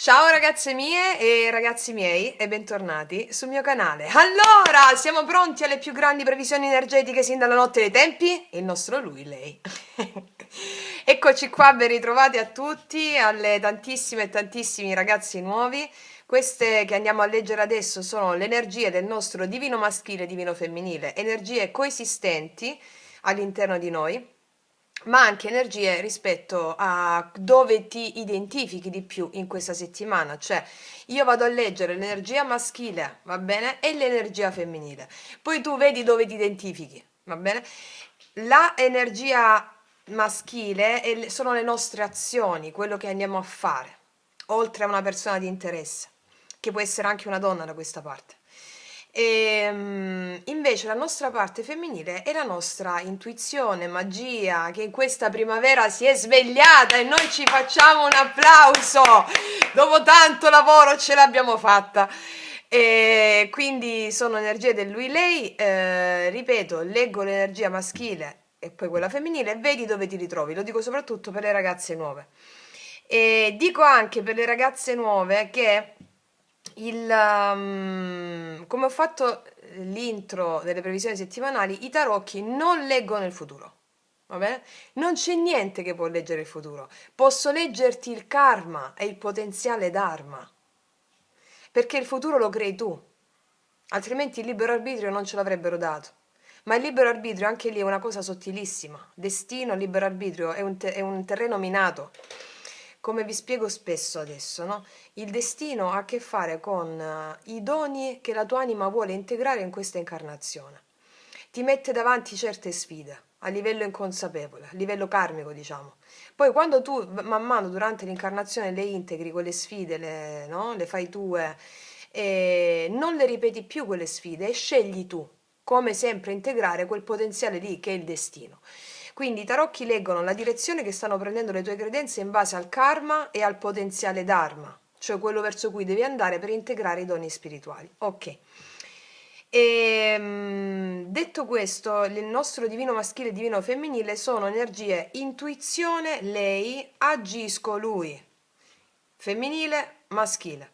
Ciao ragazze mie e ragazzi miei e bentornati sul mio canale. Allora, siamo pronti alle più grandi previsioni energetiche sin dalla notte dei tempi? Il nostro lui, lei. Eccoci qua, ben ritrovati a tutti, alle tantissime e tantissimi ragazzi nuovi. Queste che andiamo a leggere adesso sono le energie del nostro divino maschile e divino femminile, energie coesistenti all'interno di noi, ma anche energie rispetto a dove ti identifichi di più in questa settimana, cioè io vado a leggere l'energia maschile, va bene, e l'energia femminile, poi tu vedi dove ti identifichi, va bene? La energia maschile sono le nostre azioni, quello che andiamo a fare, oltre a una persona di interesse, che può essere anche una donna da questa parte. Invece la nostra parte femminile è la nostra intuizione, magia, che in questa primavera si è svegliata e noi ci facciamo un applauso. Dopo tanto lavoro ce l'abbiamo fatta. E quindi sono energie del lui-lei, ripeto, leggo l'energia maschile e poi quella femminile e vedi dove ti ritrovi. Lo dico soprattutto per le ragazze nuove. E dico anche per le ragazze nuove che come ho fatto l'intro delle previsioni settimanali, i tarocchi non leggono il futuro. Va bene? Non c'è niente che può leggere il futuro. Posso leggerti il karma e il potenziale dharma. Perché il futuro lo crei tu. Altrimenti il libero arbitrio non ce l'avrebbero dato. Ma il libero arbitrio anche lì è una cosa sottilissima. Destino, libero arbitrio è un terreno minato. Come vi spiego spesso adesso, no? Il destino ha a che fare con i doni che la tua anima vuole integrare in questa incarnazione. Ti mette davanti certe sfide a livello inconsapevole, a livello karmico, diciamo. Poi quando tu man mano durante l'incarnazione le integri quelle sfide, no? Le fai tue, e non le ripeti più quelle sfide e scegli tu, come sempre, integrare quel potenziale lì che è il destino. Quindi i tarocchi leggono la direzione che stanno prendendo le tue credenze in base al karma e al potenziale dharma, cioè quello verso cui devi andare per integrare i doni spirituali. Ok. Detto questo, il nostro divino maschile e divino femminile sono energie intuizione, lei, agisco lui, femminile, maschile.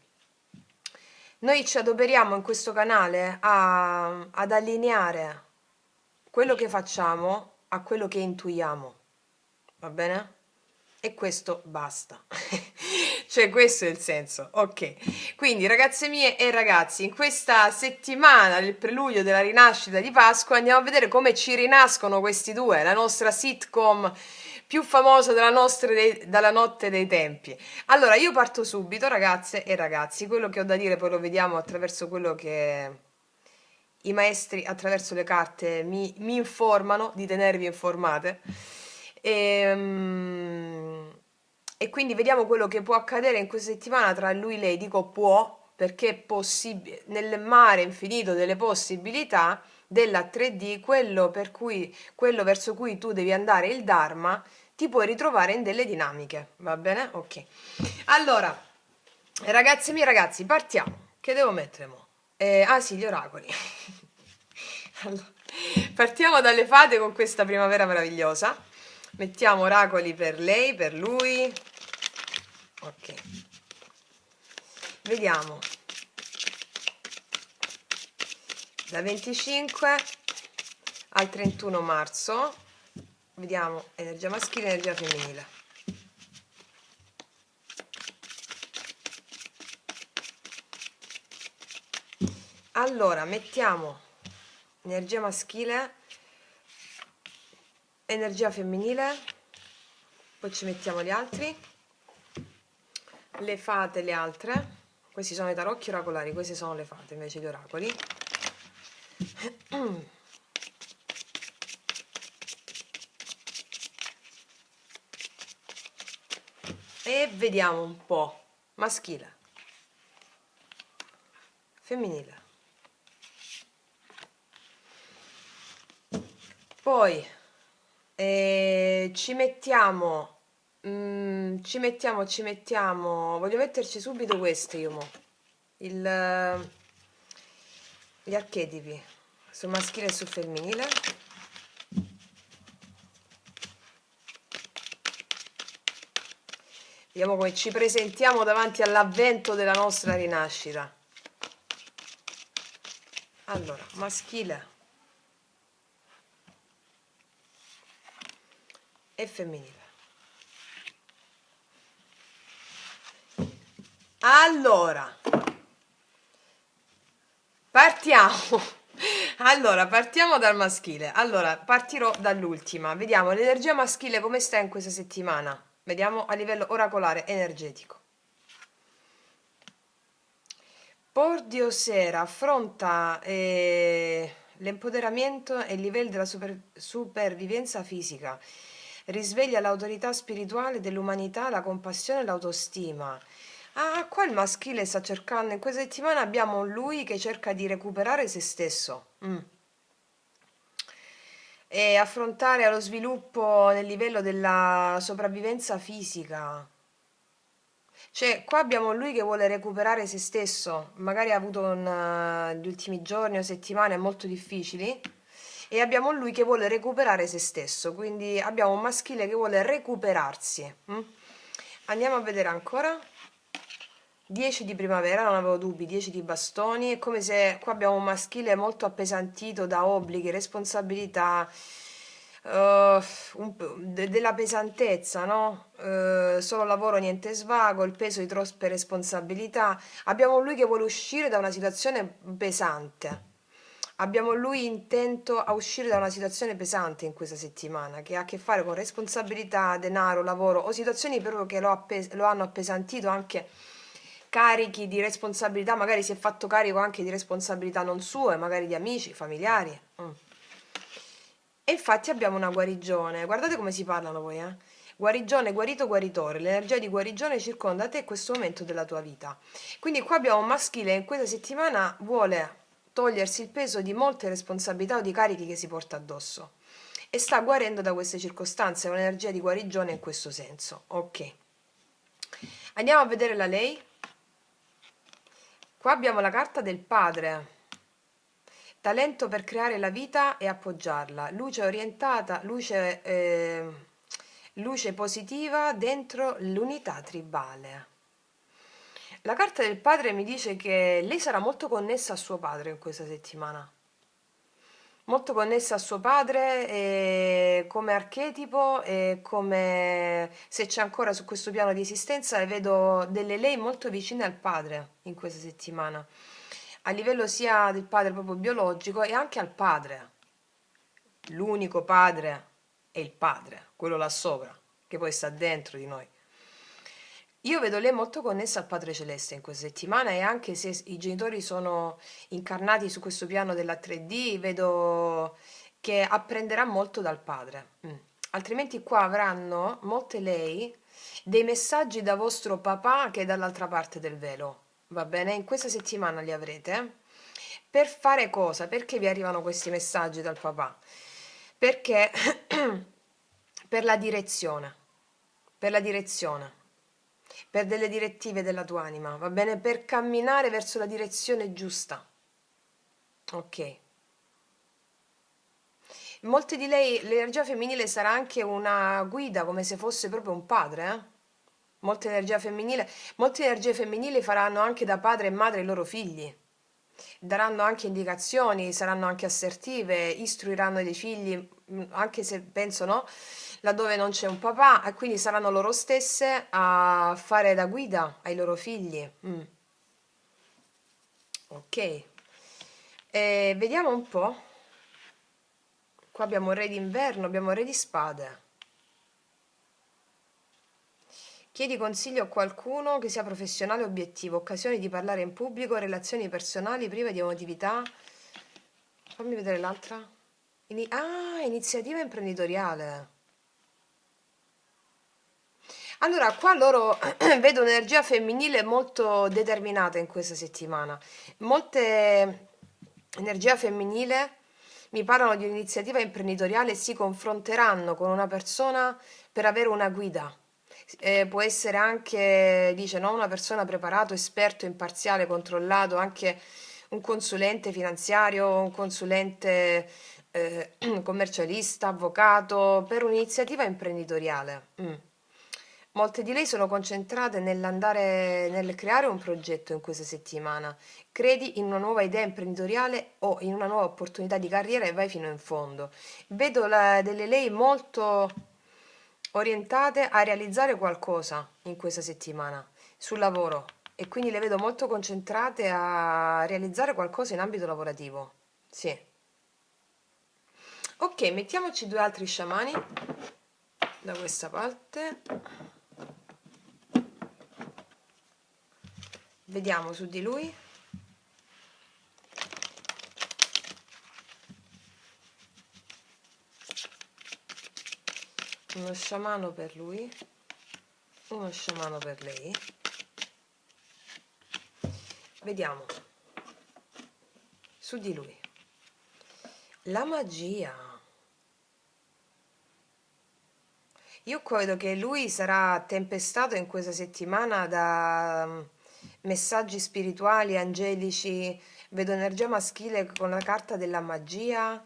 Noi ci adoperiamo in questo canale ad allineare quello che facciamo a quello che intuiamo, va bene? E questo basta. Cioè, questo è il senso. Ok. Quindi, ragazze mie e ragazzi, in questa settimana del preludio della rinascita di Pasqua andiamo a vedere come ci rinascono questi due, la nostra sitcom più famosa dalla notte dei tempi. Allora, io parto subito, ragazze e ragazzi. Quello che ho da dire poi lo vediamo attraverso quello che i maestri, attraverso le carte, mi informano di tenervi informate. E quindi vediamo quello che può accadere in questa settimana tra lui e lei. Dico può, perché è possibile, nel mare infinito delle possibilità della 3D, quello verso cui tu devi andare, il Dharma, ti puoi ritrovare in delle dinamiche, va bene? Ok. Allora, ragazze mie, ragazzi, partiamo. Che devo mettere mo? Ah sì, gli oracoli. Allora, partiamo dalle fate con questa primavera meravigliosa. Mettiamo oracoli per lei, per lui. Ok. Vediamo. Da 25 al 31 marzo. Vediamo energia maschile e energia femminile. Allora, mettiamo energia maschile, energia femminile, poi ci mettiamo gli altri, le fate, le altre. Questi sono i tarocchi oracolari, queste sono le fate invece gli oracoli. E vediamo un po'. Maschile, femminile. Poi ci mettiamo, voglio metterci subito queste io mo. Gli archetipi sul maschile e sul femminile. Vediamo come ci presentiamo davanti all'avvento della nostra rinascita. Allora, maschile e femminile. Allora, partiamo. Allora, partiamo dal maschile. Allora, partirò dall'ultima. Vediamo l'energia maschile come sta in questa settimana. Vediamo a livello oracolare energetico. Pordio Sera affronta l'empoderamento e il livello della supervivenza fisica. Risveglia l'autorità spirituale dell'umanità, la compassione e l'autostima. Ah, qua il maschile sta cercando, in questa settimana abbiamo lui che cerca di recuperare se stesso. E affrontare lo sviluppo nel livello della sopravvivenza fisica. Cioè, qua abbiamo lui che vuole recuperare se stesso, magari ha avuto gli ultimi giorni o settimane molto difficili, e abbiamo lui che vuole recuperare se stesso, quindi abbiamo un maschile che vuole recuperarsi. Andiamo a vedere ancora. 10 di primavera, non avevo dubbi, 10 di bastoni, è come se qua abbiamo un maschile molto appesantito da obblighi, responsabilità, della pesantezza, no? Solo lavoro, niente svago, il peso di troppe responsabilità. Abbiamo lui che vuole uscire da una situazione pesante. Abbiamo lui intento a uscire da una situazione pesante in questa settimana, che ha a che fare con responsabilità, denaro, lavoro o situazioni proprio che lo hanno appesantito, anche carichi di responsabilità, magari si è fatto carico anche di responsabilità non sue, magari di amici, familiari. E infatti abbiamo una guarigione, guardate come si parlano voi, eh? Guarigione, guarito, guaritore, l'energia di guarigione circonda te in questo momento della tua vita. Quindi qua abbiamo un maschile che in questa settimana vuole togliersi il peso di molte responsabilità o di carichi che si porta addosso e sta guarendo da queste circostanze, è un'energia di guarigione in questo senso. Ok. Andiamo a vedere la lei. Qua abbiamo la carta del padre. Talento per creare la vita e appoggiarla, luce orientata, luce positiva dentro l'unità tribale. La carta del padre mi dice che lei sarà molto connessa a suo padre in questa settimana. Molto connessa a suo padre come archetipo e come se c'è ancora su questo piano di esistenza e vedo delle lei molto vicine al padre in questa settimana, a livello sia del padre proprio biologico e anche al padre. L'unico padre è il padre, quello là sopra, che poi sta dentro di noi. Io vedo lei molto connessa al Padre Celeste in questa settimana e anche se i genitori sono incarnati su questo piano della 3D, vedo che apprenderà molto dal padre. Altrimenti qua avranno molte lei dei messaggi da vostro papà che è dall'altra parte del velo. Va bene? In questa settimana li avrete. Per fare cosa? Perché vi arrivano questi messaggi dal papà? Perché per la direzione, per la direzione, per delle direttive della tua anima, va bene? Per camminare verso la direzione giusta. Ok. Molte di lei, l'energia femminile sarà anche una guida, come se fosse proprio un padre, eh? Molte energie femminili faranno anche da padre e madre ai loro figli. Daranno anche indicazioni, saranno anche assertive, istruiranno dei figli, anche se penso no, laddove non c'è un papà, e quindi saranno loro stesse a fare da guida ai loro figli. Ok. Vediamo un po'. Qua abbiamo re d'inverno, abbiamo re di spade. Chiedi consiglio a qualcuno che sia professionale e obiettivo, occasioni di parlare in pubblico, relazioni personali prive di emotività. Fammi vedere l'altra. Iniziativa imprenditoriale. Allora, qua loro vedo un'energia femminile molto determinata in questa settimana. Molte energia femminile mi parlano di un'iniziativa imprenditoriale e si confronteranno con una persona per avere una guida. Può essere anche, dice, no, una persona preparato, esperto, imparziale, controllato, anche un consulente finanziario, un consulente commercialista, avvocato, per un'iniziativa imprenditoriale. Molte di lei sono concentrate nel creare un progetto in questa settimana. Credi in una nuova idea imprenditoriale o in una nuova opportunità di carriera e vai fino in fondo. Vedo delle lei molto orientate a realizzare qualcosa in questa settimana sul lavoro e quindi le vedo molto concentrate a realizzare qualcosa in ambito lavorativo. Sì. Ok, mettiamoci due altri sciamani da questa parte. Vediamo su di lui. Uno sciamano per lui, uno sciamano per lei. Vediamo su di lui. La magia. Io credo che lui sarà tempestato in questa settimana da messaggi spirituali, angelici. Vedo energia maschile con la carta della magia,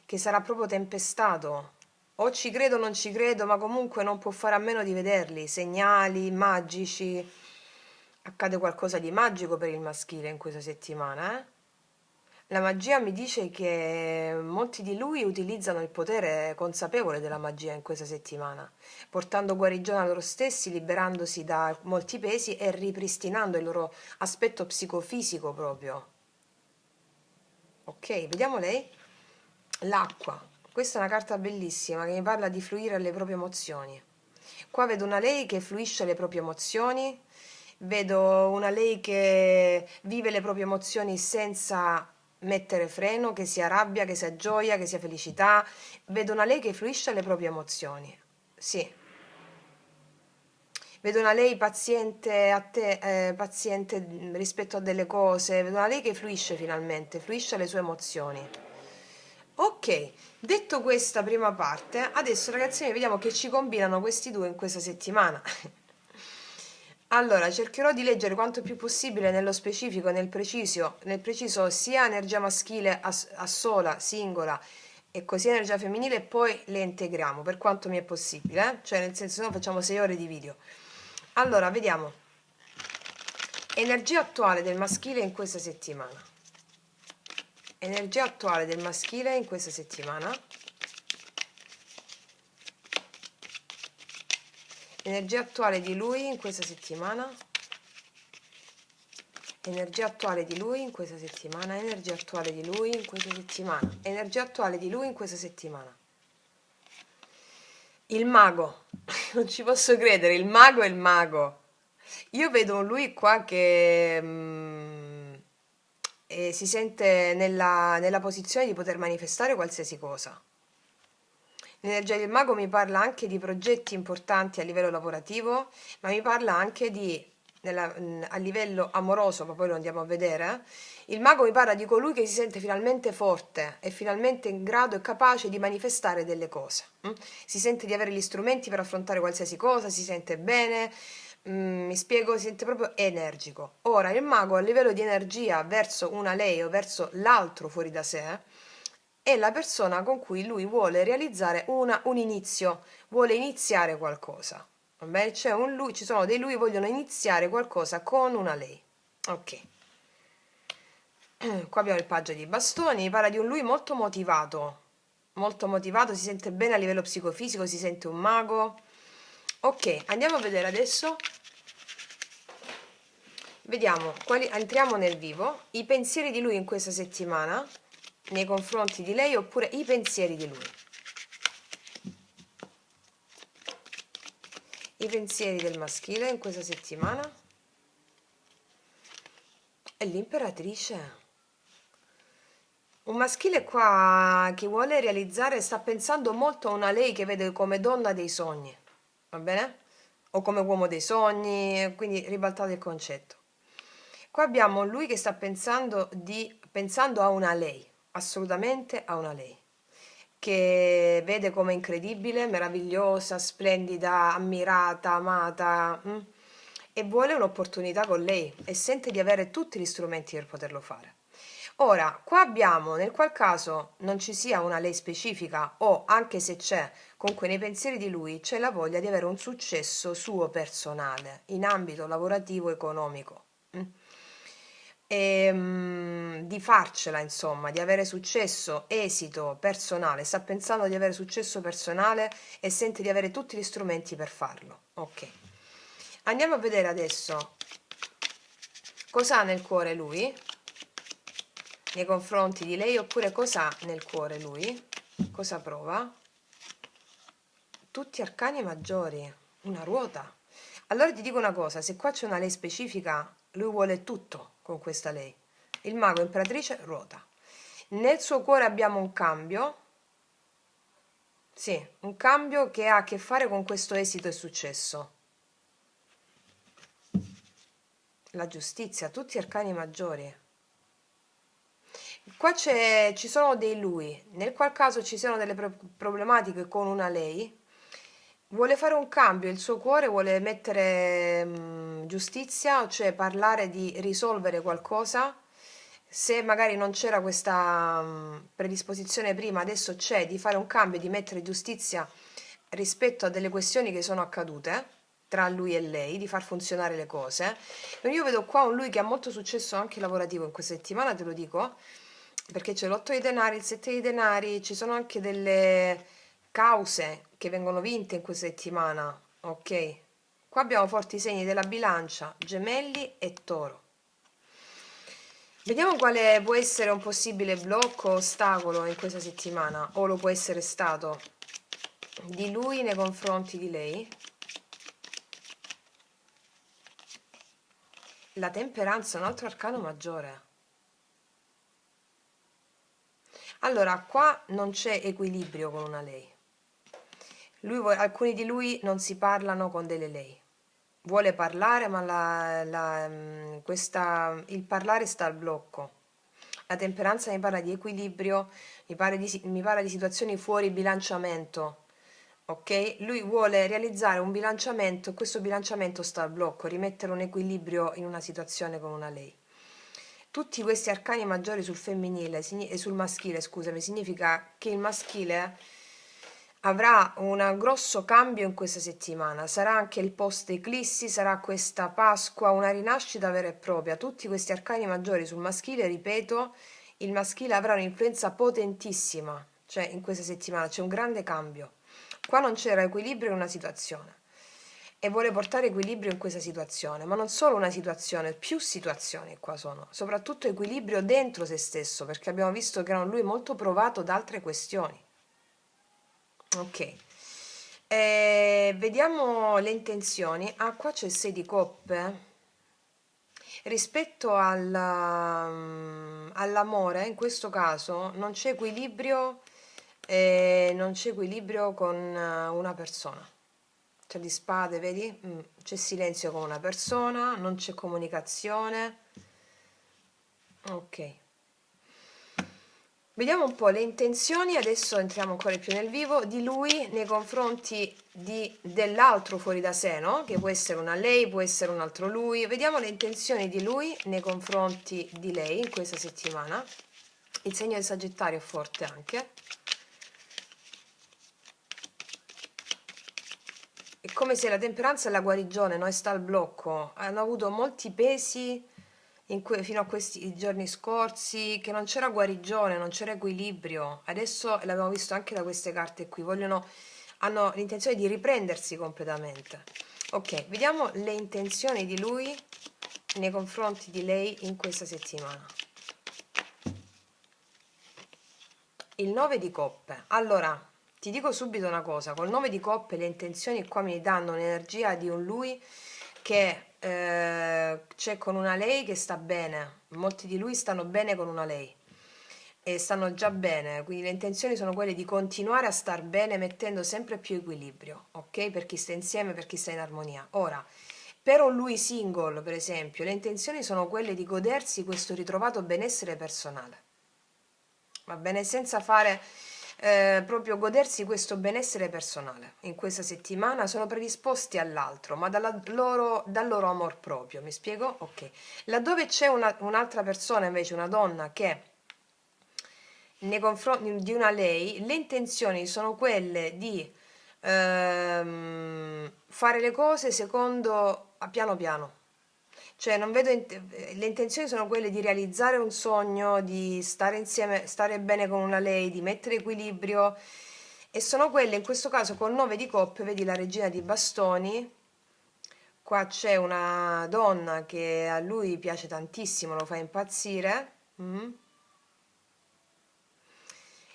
che sarà proprio tempestato. O ci credo o non ci credo, ma comunque non può fare a meno di vederli. Segnali magici. Accade qualcosa di magico per il maschile in questa settimana, eh? La magia mi dice che molti di lui utilizzano il potere consapevole della magia in questa settimana, portando guarigione a loro stessi, liberandosi da molti pesi e ripristinando il loro aspetto psicofisico proprio. Ok, vediamo lei. L'acqua. Questa è una carta bellissima che mi parla di fluire alle proprie emozioni. Qua vedo una lei che fluisce alle proprie emozioni, vedo una lei che vive le proprie emozioni senza mettere freno, che sia rabbia, che sia gioia, che sia felicità. Vedo una lei che fluisce alle proprie emozioni. Sì. Vedo una lei paziente a te, paziente rispetto a delle cose, vedo una lei che fluisce finalmente, fluisce alle sue emozioni. Ok, detto questa prima parte, adesso ragazzini vediamo che ci combinano questi due in questa settimana. Allora, cercherò di leggere quanto più possibile nello specifico, nel preciso sia energia maschile a sola, singola, e così energia femminile, e poi le integriamo per quanto mi è possibile, eh? Cioè nel senso no facciamo 6 ore di video. Allora, vediamo. Energia attuale del maschile in questa settimana. Energia attuale del maschile in questa settimana. Energia attuale di lui in questa settimana. Energia attuale di lui in questa settimana. Energia attuale di lui in questa settimana. Energia attuale di lui in questa settimana. Il mago. Non ci posso credere, il mago è il mago. Io vedo un lui qua che si sente nella posizione di poter manifestare qualsiasi cosa. L'energia del mago mi parla anche di progetti importanti a livello lavorativo, ma mi parla anche a livello amoroso, ma poi lo andiamo a vedere. Il mago mi parla di colui che si sente finalmente forte e finalmente in grado e capace di manifestare delle cose. Si sente di avere gli strumenti per affrontare qualsiasi cosa, si sente bene, mi spiego, si sente proprio energico. Ora, il mago a livello di energia verso una lei o verso l'altro fuori da sé è la persona con cui lui vuole realizzare un inizio, vuole iniziare qualcosa. Va bene? C'è un lui, ci sono dei lui che vogliono iniziare qualcosa con una lei. Ok. Qua abbiamo il paggio di bastoni, parla di un lui molto motivato, si sente bene a livello psicofisico, si sente un mago. Ok, andiamo a vedere adesso. Vediamo, entriamo nel vivo, i pensieri di lui in questa settimana nei confronti di lei oppure i pensieri di lui. I pensieri del maschile in questa settimana. E l'imperatrice. Un maschile qua che vuole realizzare, sta pensando molto a una lei che vede come donna dei sogni, va bene? O come uomo dei sogni, quindi ribaltate il concetto. Qua abbiamo lui che sta pensando a una lei, assolutamente a una lei, che vede come incredibile, meravigliosa, splendida, ammirata, amata, e vuole un'opportunità con lei e sente di avere tutti gli strumenti per poterlo fare. Ora, qua abbiamo nel qual caso non ci sia una lei specifica o anche se c'è, comunque nei pensieri di lui c'è la voglia di avere un successo suo personale in ambito lavorativo economico. Mm? Di farcela, insomma, di avere successo, esito personale, sta pensando di avere successo personale e sente di avere tutti gli strumenti per farlo. Ok. Andiamo a vedere adesso cosa ha nel cuore lui nei confronti di lei, oppure cosa ha nel cuore lui, cosa prova. Tutti arcani maggiori, una ruota. Allora ti dico una cosa, se qua c'è una lei specifica, lui vuole tutto con questa lei. Il mago, imperatrice, ruota. Nel suo cuore abbiamo un cambio, sì, un cambio che ha a che fare con questo esito e successo. La giustizia, tutti arcani maggiori. Qua ci sono dei lui, nel qual caso ci sono delle problematiche con una lei, vuole fare un cambio, il suo cuore vuole mettere giustizia, cioè parlare di risolvere qualcosa. Se magari non c'era questa predisposizione prima, adesso c'è di fare un cambio, di mettere giustizia rispetto a delle questioni che sono accadute tra lui e lei, di far funzionare le cose. Io vedo qua un lui che ha molto successo anche lavorativo in questa settimana, te lo dico, perché c'è l'8 di denari, il 7 di denari, ci sono anche delle cause che vengono vinte in questa settimana, ok? Qua abbiamo forti segni della bilancia, gemelli e toro. Vediamo quale può essere un possibile blocco o ostacolo in questa settimana, o lo può essere stato, di lui nei confronti di lei. La temperanza è un altro arcano maggiore. Allora, qua non c'è equilibrio con una lei. Alcuni di lui non si parlano con delle lei. Vuole parlare, ma il parlare sta al blocco. La temperanza mi parla di equilibrio, mi parla di situazioni fuori bilanciamento. Ok? Lui vuole realizzare un bilanciamento e questo bilanciamento sta al blocco, rimettere un equilibrio in una situazione con una lei. Tutti questi arcani maggiori sul femminile e sul maschile, scusami, significa che il maschile avrà un grosso cambio in questa settimana. Sarà anche il post eclissi, sarà questa Pasqua, una rinascita vera e propria. Tutti questi arcani maggiori sul maschile, ripeto, il maschile avrà un'influenza potentissima, cioè in questa settimana c'è un grande cambio. Qua non c'era equilibrio in una situazione e vuole portare equilibrio in questa situazione, ma non solo una situazione, più situazioni qua sono, soprattutto equilibrio dentro se stesso, perché abbiamo visto che era lui molto provato da altre questioni. Ok, vediamo le intenzioni. Ah, qua c'è il 6 di coppe. Rispetto all'amore, in questo caso non c'è equilibrio, non c'è equilibrio con una persona. C'è di spade, vedi? C'è silenzio con una persona, non c'è comunicazione. Ok. Vediamo un po' le intenzioni, adesso entriamo ancora più nel vivo, di lui nei confronti dell'altro fuori da sé, no? Che può essere una lei, può essere un altro lui. Vediamo le intenzioni di lui nei confronti di lei in questa settimana. Il segno del Sagittario è forte anche. È come se la temperanza e la guarigione, no? Sta al blocco. Hanno avuto molti pesi fino a questi giorni scorsi, che non c'era guarigione, non c'era equilibrio. Adesso l'abbiamo visto anche da queste carte qui, hanno l'intenzione di riprendersi completamente. Ok, vediamo le intenzioni di lui nei confronti di lei in questa settimana. Il 9 di coppe. Allora, ti dico subito una cosa, col 9 di coppe le intenzioni qua mi danno un'energia di un lui che c'è con una lei che sta bene, molti di lui stanno bene con una lei e stanno già bene, quindi le intenzioni sono quelle di continuare a star bene mettendo sempre più equilibrio, ok? Per chi sta insieme, per chi sta in armonia. Ora, per un lui single, per esempio, le intenzioni sono quelle di godersi questo ritrovato benessere personale, va bene? Senza fare proprio godersi questo benessere personale. In questa settimana sono predisposti all'altro, ma dal loro amor proprio, mi spiego? Ok. Laddove c'è un'altra persona, invece, una donna che nei confronti di una lei, le intenzioni sono quelle di fare le cose secondo a piano piano. Cioè, non vedo le intenzioni sono quelle di realizzare un sogno, di stare insieme, stare bene con una lei, di mettere equilibrio e sono quelle in questo caso con 9 di coppe, vedi la regina di bastoni. Qua c'è una donna che a lui piace tantissimo, lo fa impazzire. Mm.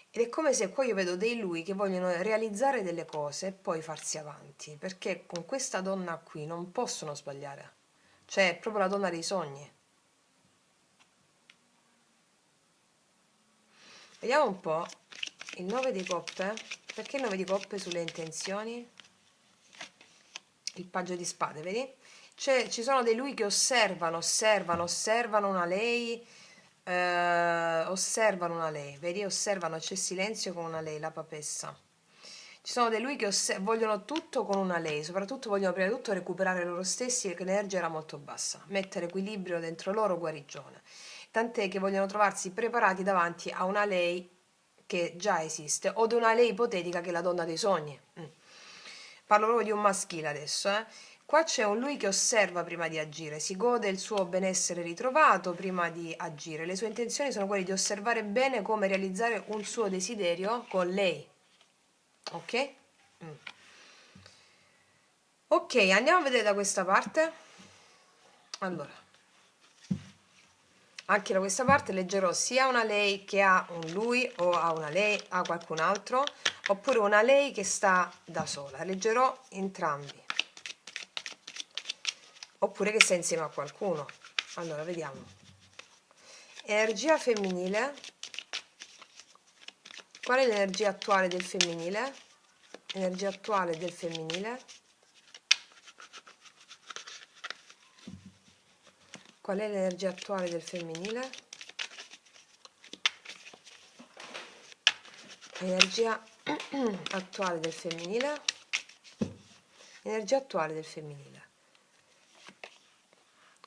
Ed è come se qua io vedo dei lui che vogliono realizzare delle cose e poi farsi avanti, perché con questa donna qui non possono sbagliare. Cioè, è proprio la donna dei sogni. Vediamo un po' il 9 di coppe. Perché il 9 di coppe sulle intenzioni? Il paggio di spade, vedi? Cioè, ci sono dei lui che osservano una lei, osservano una lei, vedi? Osservano, c'è silenzio con una lei, la papessa. Ci sono dei lui che vogliono tutto con una lei, soprattutto vogliono prima di tutto recuperare loro stessi perché l'energia era molto bassa, mettere equilibrio dentro loro, guarigione. Tant'è che vogliono trovarsi preparati davanti a una lei che già esiste o ad una lei ipotetica che è la donna dei sogni. Parlo proprio di un maschile adesso, eh. Qua c'è un lui che osserva prima di agire, si gode il suo benessere ritrovato prima di agire. Le sue intenzioni sono quelle di osservare bene come realizzare un suo desiderio con lei. Ok? Mm. Ok, andiamo a vedere da questa parte. Allora, anche da questa parte leggerò sia una lei che ha un lui o ha una lei, ha qualcun altro, oppure una lei che sta da sola. Leggerò entrambi. Oppure che sta insieme a qualcuno. Allora, vediamo. Energia femminile. Qual è l'energia attuale del femminile? Energia attuale del femminile. Qual è l'energia attuale del femminile? Energia attuale del femminile. Energia attuale del femminile.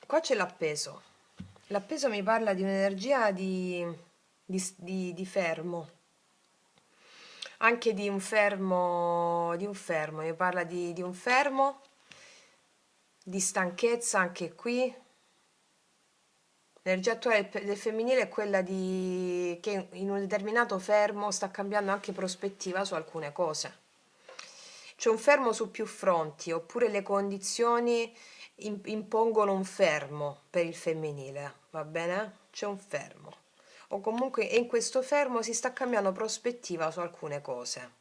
Qua c'è l'appeso. L'appeso mi parla di un'energia di fermo. Anche di un fermo, mi parla di un fermo, di stanchezza anche qui. L'energia attuale del femminile è quella che in un determinato fermo sta cambiando anche prospettiva su alcune cose. C'è un fermo su più fronti, oppure le condizioni impongono un fermo per il femminile, va bene? C'è un fermo. O comunque in questo fermo si sta cambiando prospettiva su alcune cose.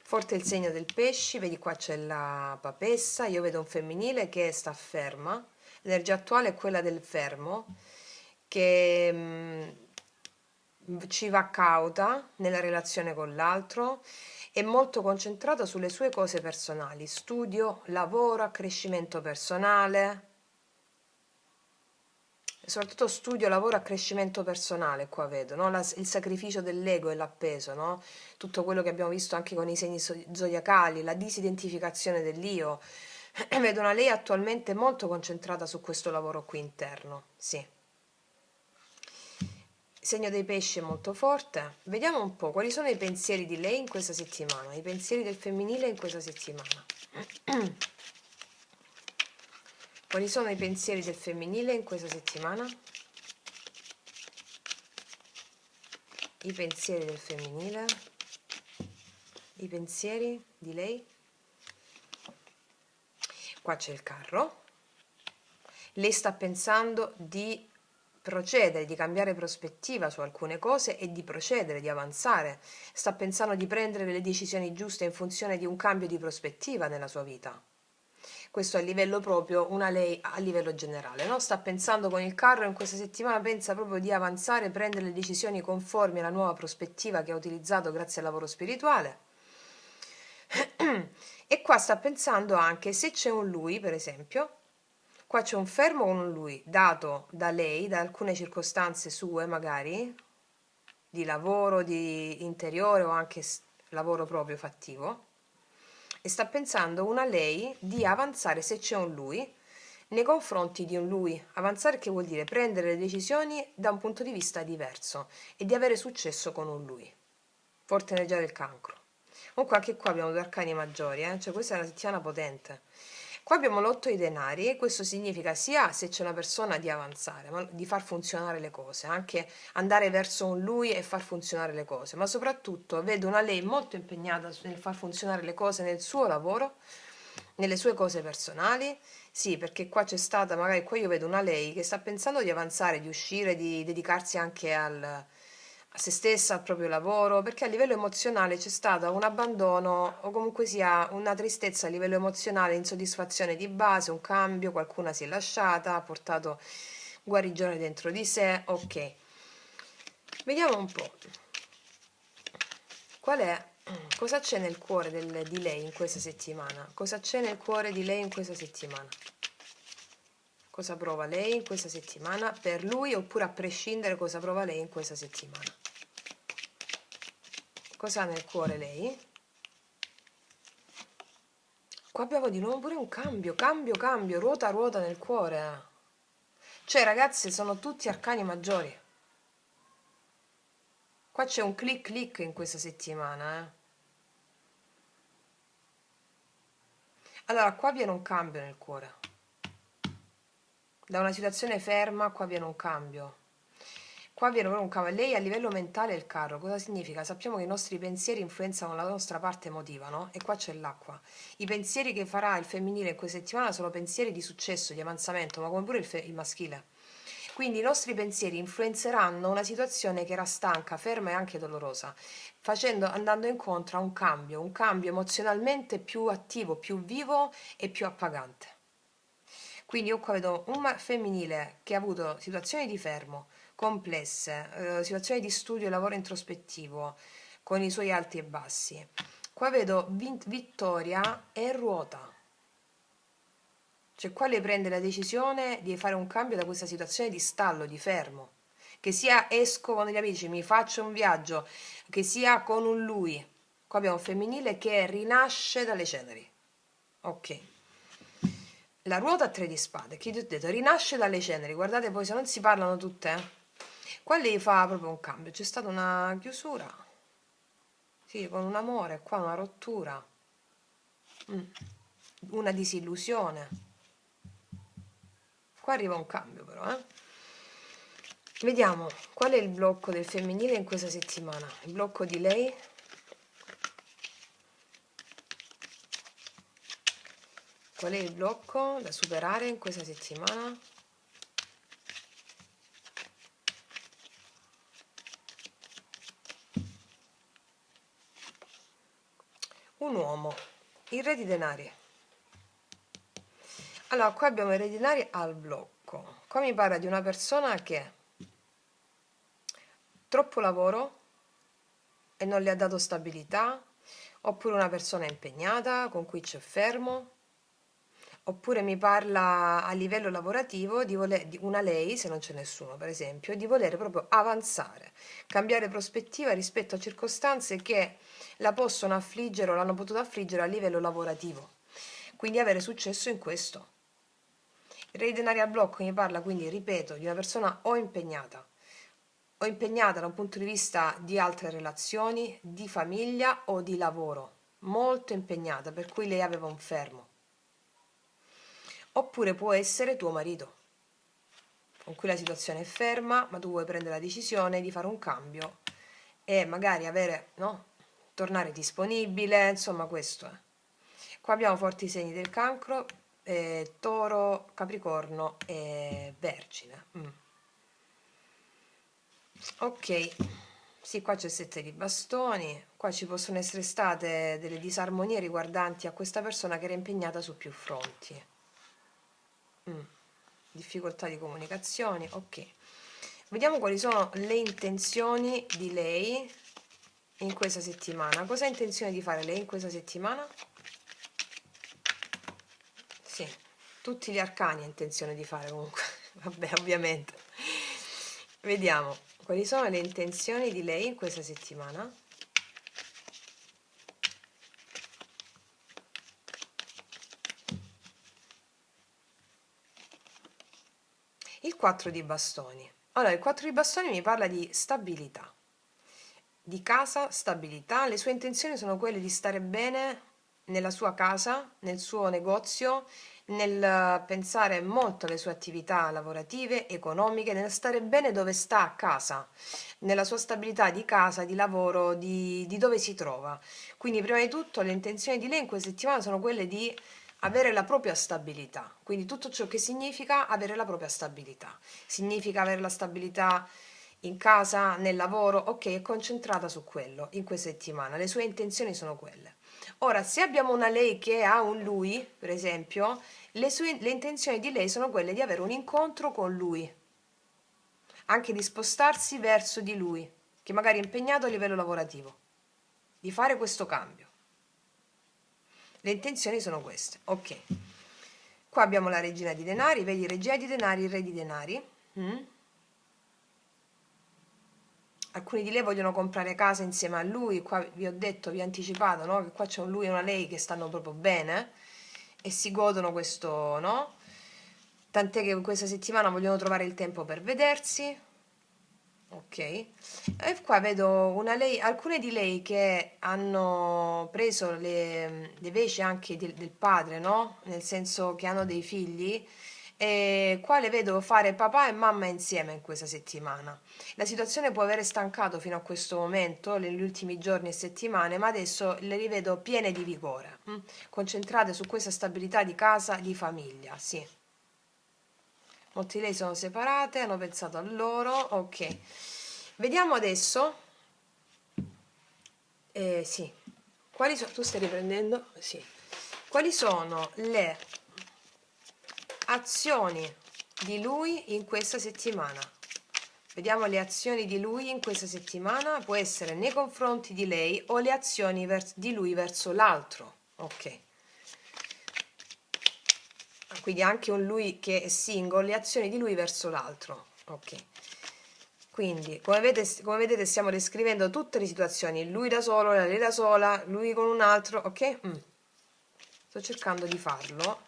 Forte il segno del pesci, vedi qua c'è la papessa, io vedo un femminile che sta ferma, l'energia attuale è quella del fermo, che ci va cauta nella relazione con l'altro, è molto concentrata sulle sue cose personali, studio, lavoro, accrescimento personale, soprattutto studio, lavoro, accrescimento personale, qua vedo, no? Il sacrificio dell'ego e l'appeso, no? Tutto quello che abbiamo visto anche con i segni zodiacali, la disidentificazione dell'io. Vedo una lei attualmente molto concentrata su questo lavoro qui interno, sì. Segno dei pesci è molto forte. Vediamo un po' quali sono i pensieri di lei in questa settimana, i pensieri del femminile in questa settimana. Quali sono i pensieri del femminile in questa settimana? I pensieri del femminile, i pensieri di lei. Qua c'è il carro. Lei sta pensando di procedere, di cambiare prospettiva su alcune cose e di procedere, di avanzare. Sta pensando di prendere le decisioni giuste in funzione di un cambio di prospettiva nella sua vita. Questo a livello proprio, una lei a livello generale, no? Sta pensando con il carro in questa settimana, pensa proprio di avanzare, prendere le decisioni conformi alla nuova prospettiva che ha utilizzato grazie al lavoro spirituale. E qua sta pensando anche se c'è un lui, per esempio, qua c'è un fermo con un lui, dato da lei, da alcune circostanze sue magari, di lavoro, di interiore o anche lavoro proprio fattivo, e sta pensando una lei di avanzare se c'è un lui nei confronti di un lui. Avanzare che vuol dire prendere le decisioni da un punto di vista diverso e di avere successo con un lui. Forte energia del cancro. Comunque anche qua abbiamo due arcani maggiori, cioè questa è una settimana potente. Qua abbiamo l'otto di denari e questo significa sia se c'è una persona di avanzare, ma di far funzionare le cose, anche andare verso un lui e far funzionare le cose, ma soprattutto vedo una lei molto impegnata nel far funzionare le cose nel suo lavoro, nelle sue cose personali. Sì, perché qua c'è stata, magari qua io vedo una lei che sta pensando di avanzare, di uscire, di dedicarsi anche a se stessa, al proprio lavoro, perché a livello emozionale c'è stato un abbandono o comunque sia una tristezza a livello emozionale, insoddisfazione di base, un cambio, qualcuna si è lasciata, ha portato guarigione dentro di sé. Ok, vediamo un po'. Qual è? Cosa c'è nel cuore di lei in questa settimana? Cosa c'è nel cuore di lei in questa settimana? Cosa prova lei in questa settimana per lui, oppure a prescindere cosa prova lei in questa settimana? Cosa ha nel cuore lei? Qua abbiamo di nuovo pure un cambio, ruota nel cuore. Cioè, ragazze, sono tutti arcani maggiori. Qua c'è un click in questa settimana. Allora, qua viene un cambio nel cuore. Da una situazione ferma, qua viene un cambio. Qua viene proprio un cambio. Lei a livello mentale è il carro. Cosa significa? Sappiamo che i nostri pensieri influenzano la nostra parte emotiva, no? E qua c'è l'acqua. I pensieri che farà il femminile in questa settimana sono pensieri di successo, di avanzamento, ma come pure il maschile. Quindi i nostri pensieri influenzeranno una situazione che era stanca, ferma e anche dolorosa, andando incontro a un cambio emozionalmente più attivo, più vivo e più appagante. Quindi io qua vedo un femminile che ha avuto situazioni di fermo, complesse, situazioni di studio e lavoro introspettivo, con i suoi alti e bassi. Qua vedo vittoria e ruota. Cioè qua lei prende la decisione di fare un cambio da questa situazione di stallo, di fermo. Che sia esco con gli amici, mi faccio un viaggio, che sia con un lui. Qua abbiamo un femminile che rinasce dalle ceneri. Ok. La ruota a tre di spade, che ti ho detto, rinasce dalle ceneri. Guardate poi se non si parlano tutte. Qua lei fa proprio un cambio. C'è stata una chiusura. Sì, con un amore, qua una rottura. Una disillusione. Qua arriva un cambio però, eh. Vediamo qual è il blocco del femminile in questa settimana. Il blocco di lei. Qual è il blocco da superare in questa settimana? Un uomo, il re di denari. Allora, qua abbiamo i re di denari al blocco. Qua mi parla di una persona che ha troppo lavoro e non le ha dato stabilità, oppure una persona impegnata con cui c'è fermo, oppure mi parla a livello lavorativo di una lei, se non c'è nessuno per esempio, di volere proprio avanzare, cambiare prospettiva rispetto a circostanze che la possono affliggere o l'hanno potuto affliggere a livello lavorativo, quindi avere successo in questo. Il re di denari al blocco mi parla quindi, ripeto, di una persona o impegnata da un punto di vista di altre relazioni, di famiglia o di lavoro, molto impegnata, per cui lei aveva un fermo. Oppure può essere tuo marito, con cui la situazione è ferma, ma tu vuoi prendere la decisione di fare un cambio e magari avere, no? Tornare disponibile, insomma questo è. Qua abbiamo forti segni del cancro, toro, capricorno e vergine. Ok, sì, qua c'è 7 di bastoni, qua ci possono essere state delle disarmonie riguardanti a questa persona che era impegnata su più fronti. Difficoltà di comunicazione, ok. Vediamo quali sono le intenzioni di lei in questa settimana. Cosa ha intenzione di fare lei in questa settimana? Sì, tutti gli arcani ha intenzione di fare comunque, vabbè, ovviamente. Vediamo. Quali sono le intenzioni di lei in questa settimana? Il 4 di bastoni. Allora, il 4 di bastoni mi parla di stabilità, di casa, stabilità. Le sue intenzioni sono quelle di stare bene nella sua casa, nel suo negozio, nel pensare molto alle sue attività lavorative, economiche, nel stare bene dove sta a casa, nella sua stabilità di casa, di lavoro, di dove si trova. Quindi, prima di tutto, le intenzioni di lei in questa settimana sono quelle di avere la propria stabilità, quindi tutto ciò che significa avere la propria stabilità. Significa avere la stabilità in casa, nel lavoro, ok, è concentrata su quello in questa settimana, le sue intenzioni sono quelle. Ora, se abbiamo una lei che ha un lui, per esempio, le intenzioni di lei sono quelle di avere un incontro con lui, anche di spostarsi verso di lui, che magari è impegnato a livello lavorativo, di fare questo cambio. Le intenzioni sono queste, ok. Qua abbiamo la regina di denari, vedi regina di denari, re di denari. Alcuni di lei vogliono comprare casa insieme a lui, qua vi ho detto, vi ho anticipato, no? Che qua c'è un lui e una lei che stanno proprio bene e si godono questo, no? Tant'è che questa settimana vogliono trovare il tempo per vedersi. Ok, e qua vedo una lei, alcune di lei che hanno preso le veci anche del padre, no? Nel senso che hanno dei figli, e qua le vedo fare papà e mamma insieme in questa settimana. La situazione può avere stancato fino a questo momento, negli ultimi giorni e settimane, ma adesso le rivedo piene di vigore, concentrate su questa stabilità di casa, di famiglia, sì. Molti di lei sono separate, hanno pensato a loro, ok. Vediamo adesso, sì, tu stai riprendendo? Sì. Quali sono le azioni di lui in questa settimana? Vediamo le azioni di lui in questa settimana, può essere nei confronti di lei o le azioni di lui verso l'altro, ok. Quindi anche un lui che è single, le azioni di lui verso l'altro, ok. Quindi, come vedete stiamo descrivendo tutte le situazioni, lui da solo, lei da sola, lui con un altro, ok? Sto cercando di farlo.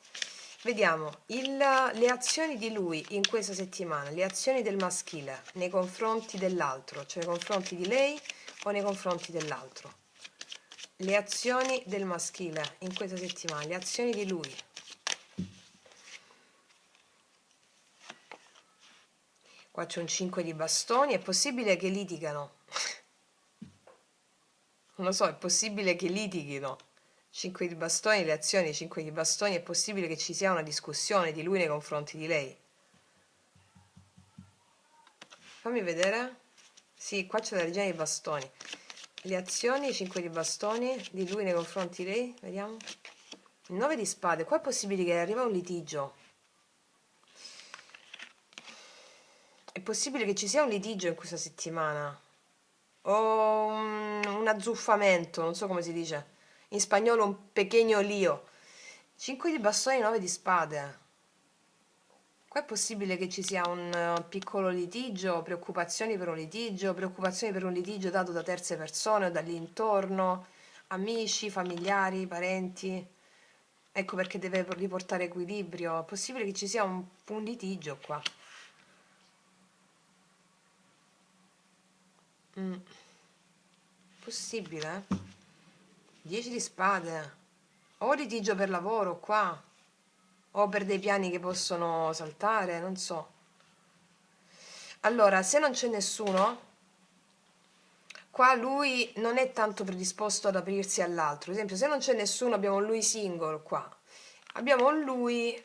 Vediamo le azioni di lui in questa settimana, le azioni del maschile nei confronti dell'altro, cioè nei confronti di lei o nei confronti dell'altro. Le azioni del maschile in questa settimana, le azioni di lui. Qua c'è un 5 di bastoni, è possibile che litigano. Non lo so, è possibile che litighino. 5 di bastoni, le azioni 5 di bastoni, è possibile che ci sia una discussione di lui nei confronti di lei. Fammi vedere. Sì, qua c'è la regina di bastoni. Le azioni 5 di bastoni di lui nei confronti di lei, vediamo. Il 9 di spade, qua è possibile che arriva un litigio. È possibile che ci sia un litigio in questa settimana. O un azzuffamento, non so come si dice. In spagnolo un pequeño lío. 5 di bastoni, 9 di spade. Qua è possibile che ci sia un piccolo litigio, preoccupazioni per un litigio dato da terze persone o dall'intorno, amici, familiari, parenti. Ecco perché deve riportare equilibrio. È possibile che ci sia un litigio qua. Possibile? 10 di spade. O litigio per lavoro qua, o per dei piani che possono saltare, non so. Allora, se non c'è nessuno, qua lui non è tanto predisposto ad aprirsi all'altro. Ad esempio, se non c'è nessuno, abbiamo un lui single qua. Abbiamo un lui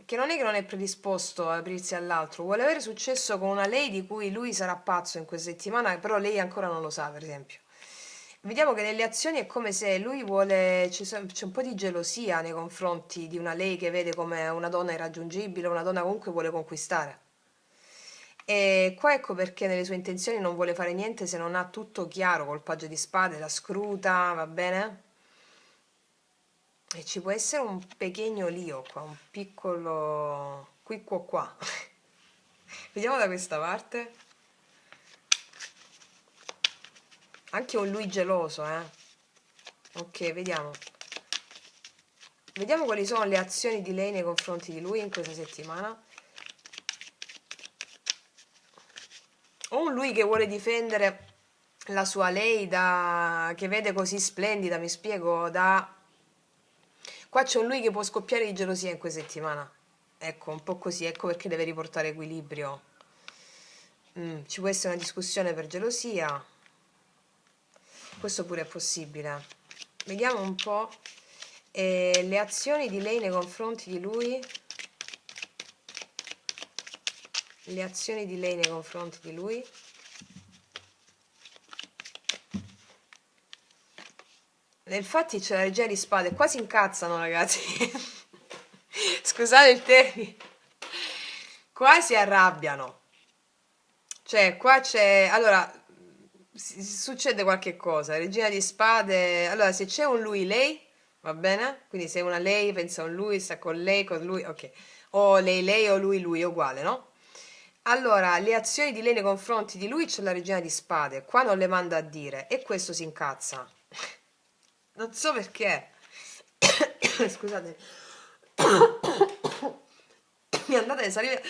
che non è predisposto ad aprirsi all'altro, vuole avere successo con una lei di cui lui sarà pazzo in questa settimana, però lei ancora non lo sa, per esempio. Vediamo che nelle azioni è come se lui vuole, c'è un po' di gelosia nei confronti di una lei che vede come una donna irraggiungibile, una donna comunque vuole conquistare. E qua ecco perché nelle sue intenzioni non vuole fare niente se non ha tutto chiaro col paggio di spade, la scruta, va bene? E ci può essere un pequeño lío qua, un piccolo qui qua. Vediamo da questa parte. Anche un lui geloso, Ok, vediamo. Vediamo quali sono le azioni di lei nei confronti di lui in questa settimana. O un lui che vuole difendere la sua lei che vede così splendida, mi spiego, Qua c'è un lui che può scoppiare di gelosia in questa settimana. Ecco, un po' così, ecco perché deve riportare equilibrio. Ci può essere una discussione per gelosia. Questo pure è possibile. Vediamo un po' le azioni di lei nei confronti di lui. Le azioni di lei nei confronti di lui. Infatti c'è la regina di spade, qua si incazzano ragazzi. Scusate il termine. Qua si arrabbiano. Cioè, qua c'è... Allora, succede qualche cosa. Regina di spade... Allora, se c'è un lui, lei, va bene? Quindi se una lei pensa a un lui, sta con lui, ok. O lei o lui, uguale, no? Allora, le azioni di lei nei confronti di lui c'è la regina di spade. Qua non le manda a dire e questo si incazza. Non so perché. Scusate. Mi è andata di salire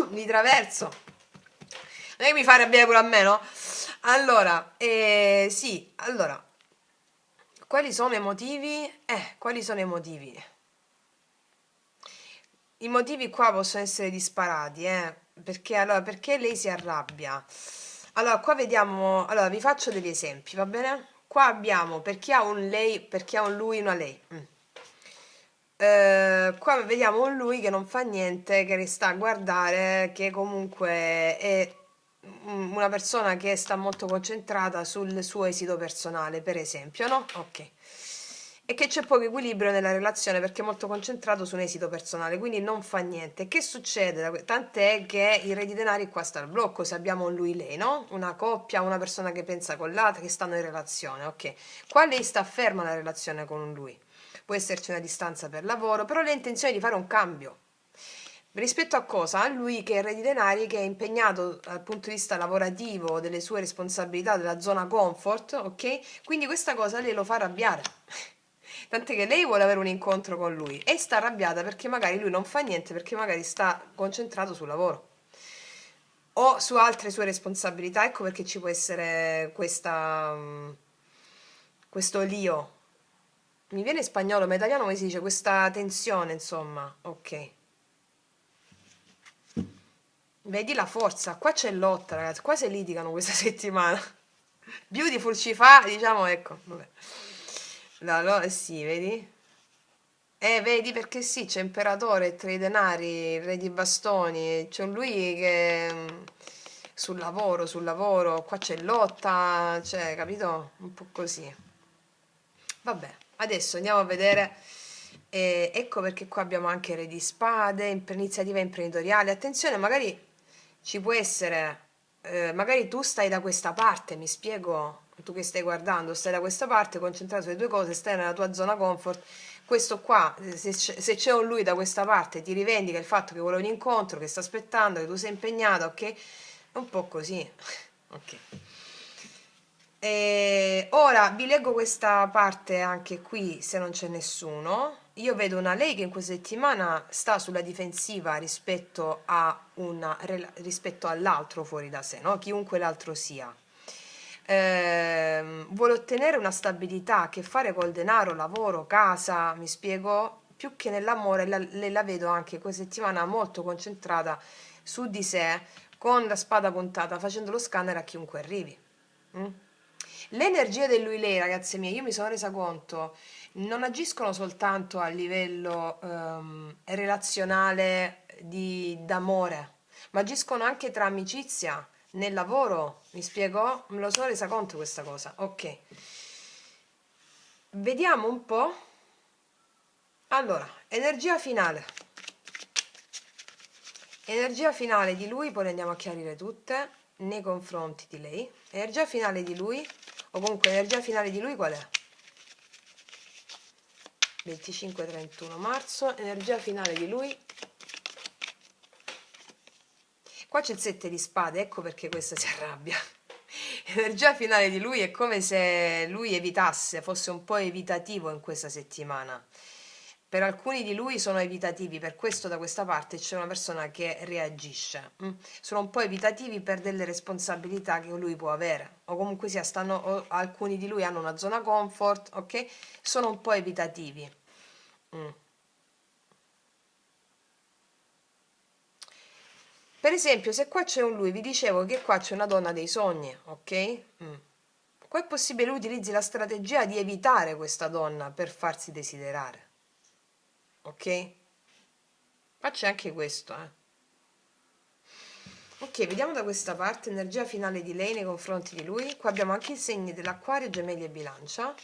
di traverso. Non è che mi fa arrabbiare pure a me, no? Allora, sì, allora, quali sono i motivi? Quali sono i motivi? I motivi qua possono essere disparati, perché, allora, perché lei si arrabbia? Allora, qua vediamo, allora, vi faccio degli esempi, va bene? Qua abbiamo per chi ha un lei, per chi ha un lui, una lei. Qua vediamo un lui che non fa niente, che sta a guardare, che comunque è una persona che sta molto concentrata sul suo esito personale, per esempio, no? Ok. E che c'è poco equilibrio nella relazione perché è molto concentrato su un esito personale, quindi non fa niente. Che succede? Tant'è che il re di denari qua sta al blocco, se abbiamo un lui-lei, no? Una coppia, una persona che pensa con l'altra, che stanno in relazione, ok? Qua lei sta ferma la relazione con un lui. Può esserci una distanza per lavoro, però lei ha intenzione di fare un cambio. Rispetto a cosa? A lui che è il re di denari, che è impegnato dal punto di vista lavorativo, delle sue responsabilità, della zona comfort, ok? Quindi questa cosa lei lo fa arrabbiare. Tant'è che lei vuole avere un incontro con lui e sta arrabbiata perché magari lui non fa niente, perché magari sta concentrato sul lavoro o su altre sue responsabilità. Ecco perché ci può essere questo lío. Mi viene in spagnolo, ma in italiano come si dice? Questa tensione, insomma. Ok. Vedi la forza? Qua c'è lotta, ragazzi. Qua si litigano questa settimana. Beautiful ci fa, diciamo, ecco. Vabbè. No, sì, vedi? Vedi perché sì, c'è imperatore, tre denari, il re di bastoni, c'è un lui che sul lavoro, qua c'è lotta, cioè, capito? Un po' così. Vabbè, adesso andiamo a vedere. Ecco perché qua abbiamo anche re di spade, iniziativa imprenditoriale. Attenzione, magari ci può essere, magari tu stai da questa parte, mi spiego, tu che stai guardando, stai da questa parte, concentrato sulle due cose, stai nella tua zona comfort. Questo qua, se c'è un lui da questa parte, ti rivendica il fatto che vuole un incontro, che sta aspettando, che tu sei impegnata, ok? È un po' così. Ok. Ora vi leggo questa parte anche qui, se non c'è nessuno. Io vedo una lei che in questa settimana sta sulla difensiva rispetto all'altro fuori da sé, no? Chiunque l'altro sia. Vuole ottenere una stabilità, a che fare col denaro, lavoro, casa, mi spiego? Più che nell'amore, la vedo anche questa settimana molto concentrata su di sé, con la spada puntata, facendo lo scanner a chiunque arrivi. Mm? Le energie del lui lei, ragazze mie, io mi sono resa conto, non agiscono soltanto a livello relazionale d'amore, ma agiscono anche tra amicizia, nel lavoro. Mi spiego? Me lo sono resa conto questa cosa. Ok. Vediamo un po'. Allora, energia finale. Energia finale di lui, poi le andiamo a chiarire tutte nei confronti di lei. Energia finale di lui, o comunque energia finale di lui qual è? 25-31 marzo, energia finale di lui. Qua c'è il 7 di spade, ecco perché questa si arrabbia. L'energia finale di lui è come se lui evitasse, fosse un po' evitativo in questa settimana. Per alcuni di lui sono evitativi, per questo da questa parte c'è una persona che reagisce. Sono un po' evitativi per delle responsabilità che lui può avere, o comunque sia, o alcuni di lui hanno una zona comfort, ok? Sono un po' evitativi. Mm. Per esempio, se qua c'è un lui, vi dicevo che qua c'è una donna dei sogni, ok? Qua è possibile lui utilizzi la strategia di evitare questa donna per farsi desiderare, ok? Ma c'è anche questo, eh. Ok, vediamo da questa parte energia finale di lei nei confronti di lui. Qua abbiamo anche i segni dell'Acquario, Gemelli e Bilancia.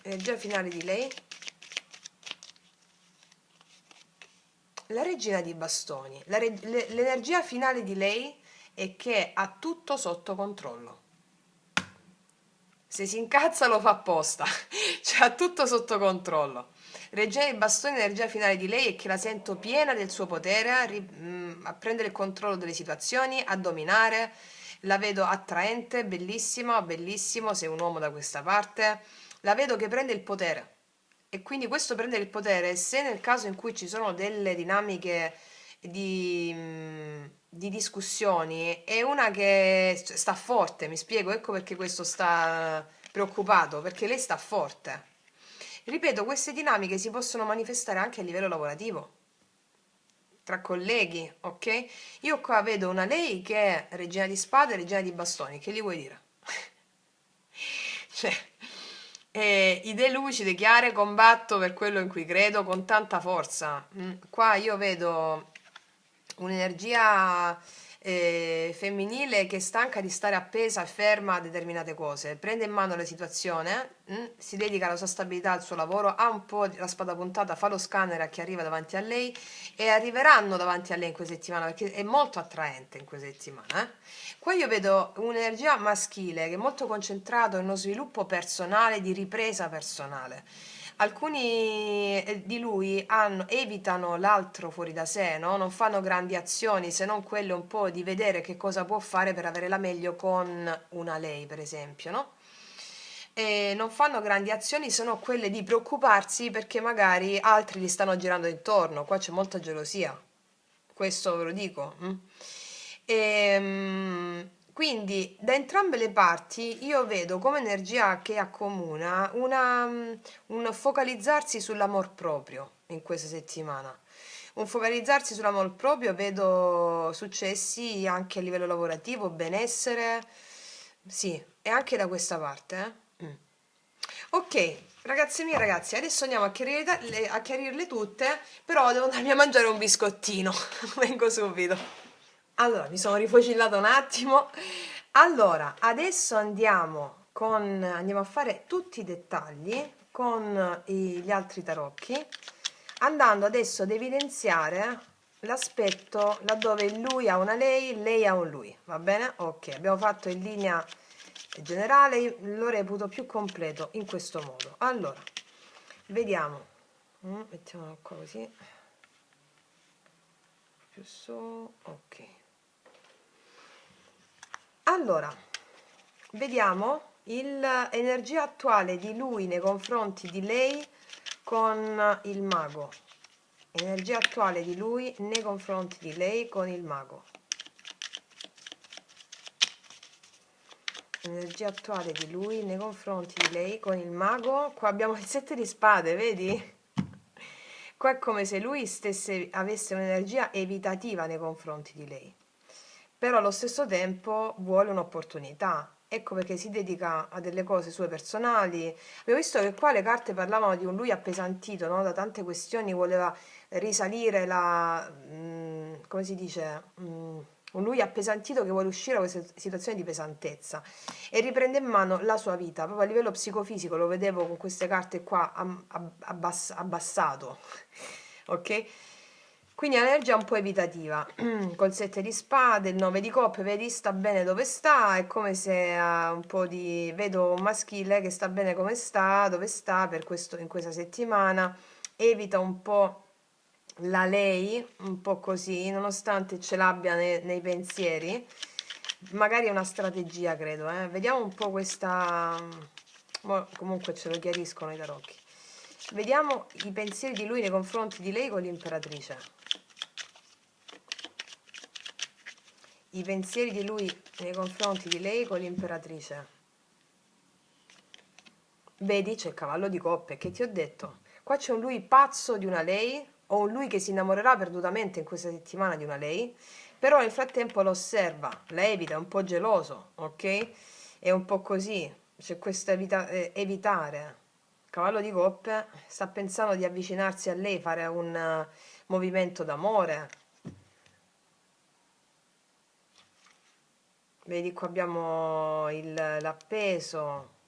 Energia finale di lei. La regina di bastoni. L'energia finale di lei è che ha tutto sotto controllo. Se si incazza lo fa apposta, cioè ha tutto sotto controllo. Regina di bastoni, l'energia finale di lei è che la sento piena del suo potere a prendere il controllo delle situazioni, a dominare. La vedo attraente, bellissima, bellissimo, sei un uomo da questa parte. La vedo che prende il potere. E quindi questo prendere il potere, se nel caso in cui ci sono delle dinamiche di discussioni, è una che sta forte, mi spiego, ecco perché questo sta preoccupato, perché lei sta forte. Ripeto, queste dinamiche si possono manifestare anche a livello lavorativo, tra colleghi, ok? Io qua vedo una lei che è regina di spade e regina di bastoni, che gli vuoi dire? Cioè, idee lucide, chiare, combatto per quello in cui credo con tanta forza. Qua io vedo un'energia femminile che è stanca di stare appesa e ferma a determinate cose, prende in mano la situazione, si dedica alla sua stabilità, al suo lavoro, ha un po' la spada puntata, fa lo scanner a chi arriva davanti a lei e arriveranno davanti a lei in questa settimana perché è molto attraente in questa settimana. Qua io vedo un'energia maschile che è molto concentrato in uno sviluppo personale, di ripresa personale. Alcuni di lui evitano l'altro fuori da sé, no? Non fanno grandi azioni se non quelle un po' di vedere che cosa può fare per avere la meglio con una lei, per esempio, no? E non fanno grandi azioni se non quelle di preoccuparsi perché magari altri gli stanno girando intorno. Qua c'è molta gelosia, questo ve lo dico. Quindi da entrambe le parti io vedo come energia che accomuna un focalizzarsi sull'amor proprio in questa settimana. Un focalizzarsi sull'amor proprio, vedo successi anche a livello lavorativo, benessere, sì, e anche da questa parte. Ok, ragazzi miei ragazzi, adesso andiamo a chiarirle tutte, però devo andarmi a mangiare un biscottino, vengo subito. Allora, mi sono rifocillata un attimo. Allora, adesso andiamo a fare tutti i dettagli con gli altri tarocchi, andando adesso ad evidenziare l'aspetto laddove lui ha una lei ha un lui, va bene? Ok, abbiamo fatto in linea generale, lo reputo più completo in questo modo. Allora, vediamo. Mettiamolo qua così. Più su, ok. Allora, vediamo l'energia attuale di lui nei confronti di lei con il mago. Energia attuale di lui nei confronti di lei con il mago. Energia attuale di lui nei confronti di lei con il mago. Qua abbiamo il 7 di spade, vedi? Qua è come se lui avesse un'energia evitativa nei confronti di lei, però allo stesso tempo vuole un'opportunità. Ecco perché si dedica a delle cose sue personali. Abbiamo visto che qua le carte parlavano di un lui appesantito, no? Da tante questioni, voleva risalire come si dice? Un lui appesantito che vuole uscire da questa situazione di pesantezza e riprende in mano la sua vita, proprio a livello psicofisico, lo vedevo con queste carte qua abbassato, ok? Quindi è un'energia un po' evitativa, col 7 di spade, il 9 di coppe, vedi sta bene dove sta, è come se ha un po' di... vedo un maschile che sta bene come sta, dove sta per questo, in questa settimana evita un po' la lei, un po' così, nonostante ce l'abbia nei pensieri. Magari è una strategia, credo, eh. Vediamo un po' questa... comunque ce lo chiariscono i tarocchi. Vediamo i pensieri di lui nei confronti di lei con l'imperatrice. I pensieri di lui nei confronti di lei con l'imperatrice. Vedi, c'è il cavallo di coppe, che ti ho detto? Qua c'è un lui pazzo di una lei, o un lui che si innamorerà perdutamente in questa settimana di una lei, però nel frattempo lo osserva, la evita, è un po' geloso, ok? È un po' così, c'è questo evitare. Cavallo di coppe sta pensando di avvicinarsi a lei, fare un movimento d'amore. Vedi, qua abbiamo l'appeso.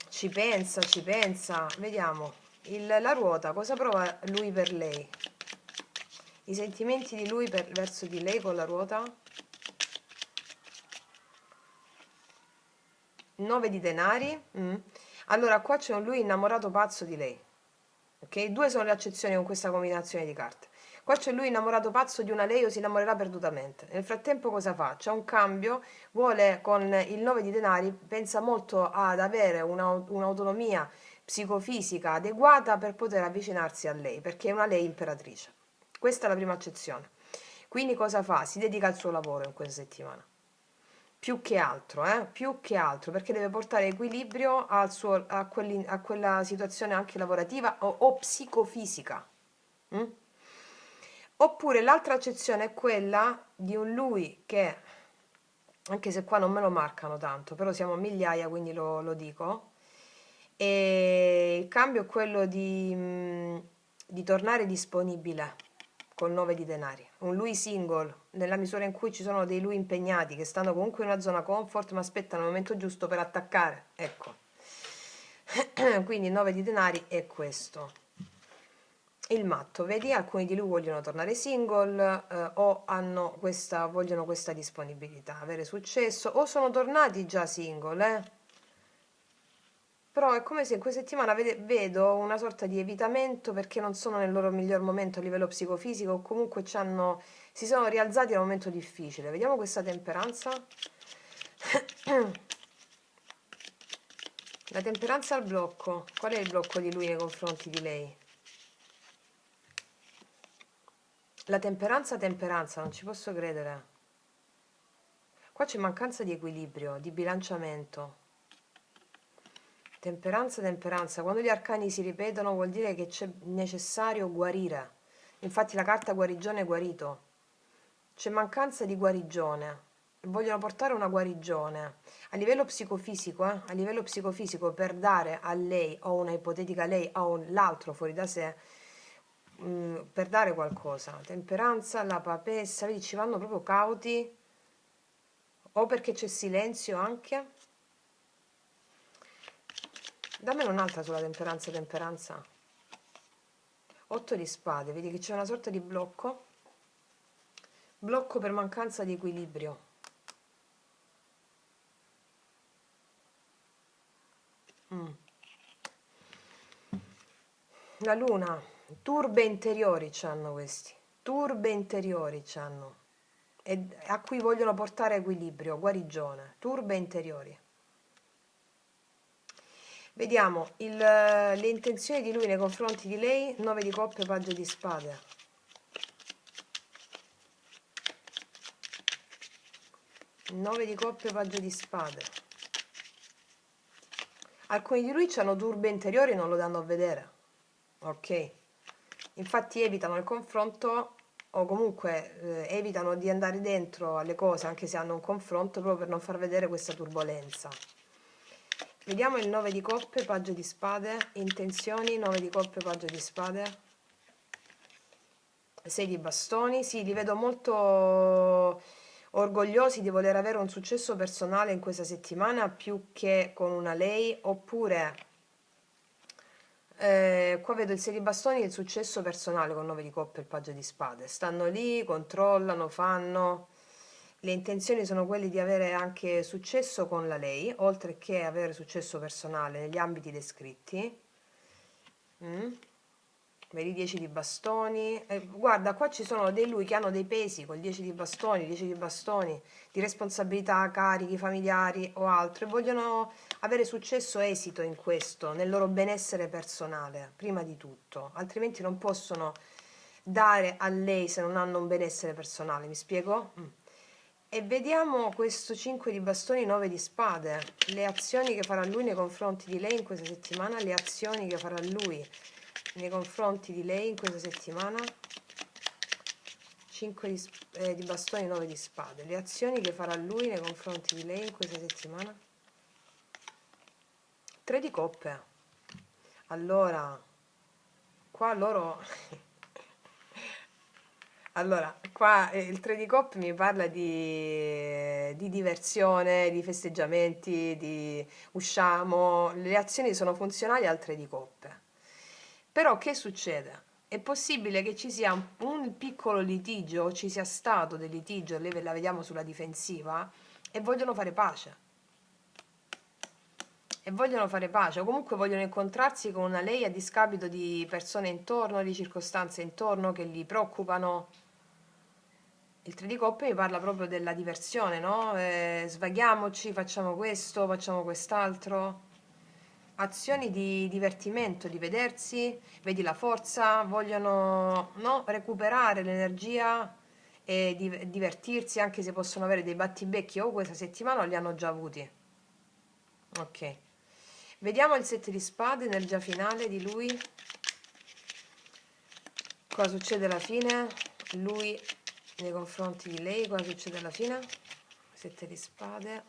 Ci pensa. Vediamo. La ruota, cosa prova lui per lei? I sentimenti di lui verso di lei con la ruota? 9 di denari. Allora, qua c'è un lui innamorato pazzo di lei. Ok? Due sono le accezioni con questa combinazione di carte. Qua c'è lui innamorato pazzo di una lei o si innamorerà perdutamente. Nel frattempo cosa fa? C'è un cambio, vuole con il 9 di denari, pensa molto ad avere un'autonomia psicofisica adeguata per poter avvicinarsi a lei, perché è una lei imperatrice. Questa è la prima accezione. Quindi cosa fa? Si dedica al suo lavoro in questa settimana. Più che altro, perché deve portare equilibrio a quella situazione anche lavorativa o psicofisica. Mm? Oppure l'altra accezione è quella di un lui che, anche se qua non me lo marcano tanto, però siamo migliaia, quindi lo dico, e il cambio è quello di tornare disponibile col 9 di denari. Un lui single, nella misura in cui ci sono dei lui impegnati che stanno comunque in una zona comfort ma aspettano il momento giusto per attaccare. Ecco. Quindi il 9 di denari è questo. Il matto, vedi, alcuni di lui vogliono tornare single o vogliono questa disponibilità, avere successo o sono tornati già single, Però è come se in questa settimana vedo una sorta di evitamento perché non sono nel loro miglior momento a livello psicofisico o comunque si sono rialzati a un momento difficile. Vediamo questa temperanza. La temperanza al blocco. Qual è il blocco di lui nei confronti di lei? La temperanza, non ci posso credere. Qua c'è mancanza di equilibrio, di bilanciamento. Temperanza. Quando gli arcani si ripetono vuol dire che c'è necessario guarire. Infatti la carta guarigione è guarito. C'è mancanza di guarigione. Vogliono portare una guarigione. A livello psicofisico, a livello psicofisico per dare a lei o una ipotetica lei o l'altro fuori da sé, per dare qualcosa. Temperanza, la papessa, vedi, ci vanno proprio cauti. O perché c'è silenzio anche. Dammene un'altra sulla temperanza. 8 di spade, vedi che c'è una sorta di blocco. Blocco per mancanza di equilibrio. La luna, turbe interiori c'hanno questi. Turbe interiori c'hanno. E a cui vogliono portare equilibrio, guarigione. Turbe interiori. Vediamo le intenzioni di lui nei confronti di lei. 9 di coppe, paggio di spade. 9 di coppe, paggio di spade. Alcuni di lui hanno turbe interiori e non lo danno a vedere. Ok? Infatti evitano il confronto o comunque evitano di andare dentro alle cose anche se hanno un confronto proprio per non far vedere questa turbolenza. Vediamo il 9 di coppe, paggio di spade, intenzioni, 9 di coppe, paggio di spade, 6 di bastoni, sì, li vedo molto orgogliosi di voler avere un successo personale in questa settimana più che con una lei, oppure qua vedo il 6 di bastoni e il successo personale con 9 di coppe e il paggio di spade, stanno lì, controllano, fanno... Le intenzioni sono quelle di avere anche successo con la lei, oltre che avere successo personale negli ambiti descritti. Mm? Vedi 10 di bastoni. Guarda, qua ci sono dei lui che hanno dei pesi col 10 di bastoni, di responsabilità, carichi familiari o altro e vogliono avere successo e esito in questo, nel loro benessere personale, prima di tutto. Altrimenti non possono dare a lei se non hanno un benessere personale, mi spiego? E vediamo questo 5 di bastoni, 9 di spade, le azioni che farà lui nei confronti di lei in questa settimana, le azioni che farà lui nei confronti di lei in questa settimana, 5 di bastoni, 9 di spade, le azioni che farà lui nei confronti di lei in questa settimana, 3 di coppe. Allora, qua loro allora, qua il 3 di coppe mi parla di diversione, di festeggiamenti, di usciamo, le azioni sono funzionali al 3 di coppe. Però che succede? È possibile che ci sia un piccolo litigio, o ci sia stato del litigio, lei la vediamo sulla difensiva, e vogliono fare pace. E vogliono fare pace, o comunque vogliono incontrarsi con una lei a discapito di persone intorno, di circostanze intorno che li preoccupano. Il 3 di coppe mi parla proprio della diversione, no? Svaghiamoci, facciamo questo, facciamo quest'altro. Azioni di divertimento, di vedersi, vedi la forza, vogliono, no? Recuperare l'energia e divertirsi, anche se possono avere dei battibecchi o questa settimana o li hanno già avuti. Ok. Vediamo il 7 di spade, energia finale di lui. Cosa succede alla fine? Lui nei confronti di lei, cosa succede alla fine? 7 di spade.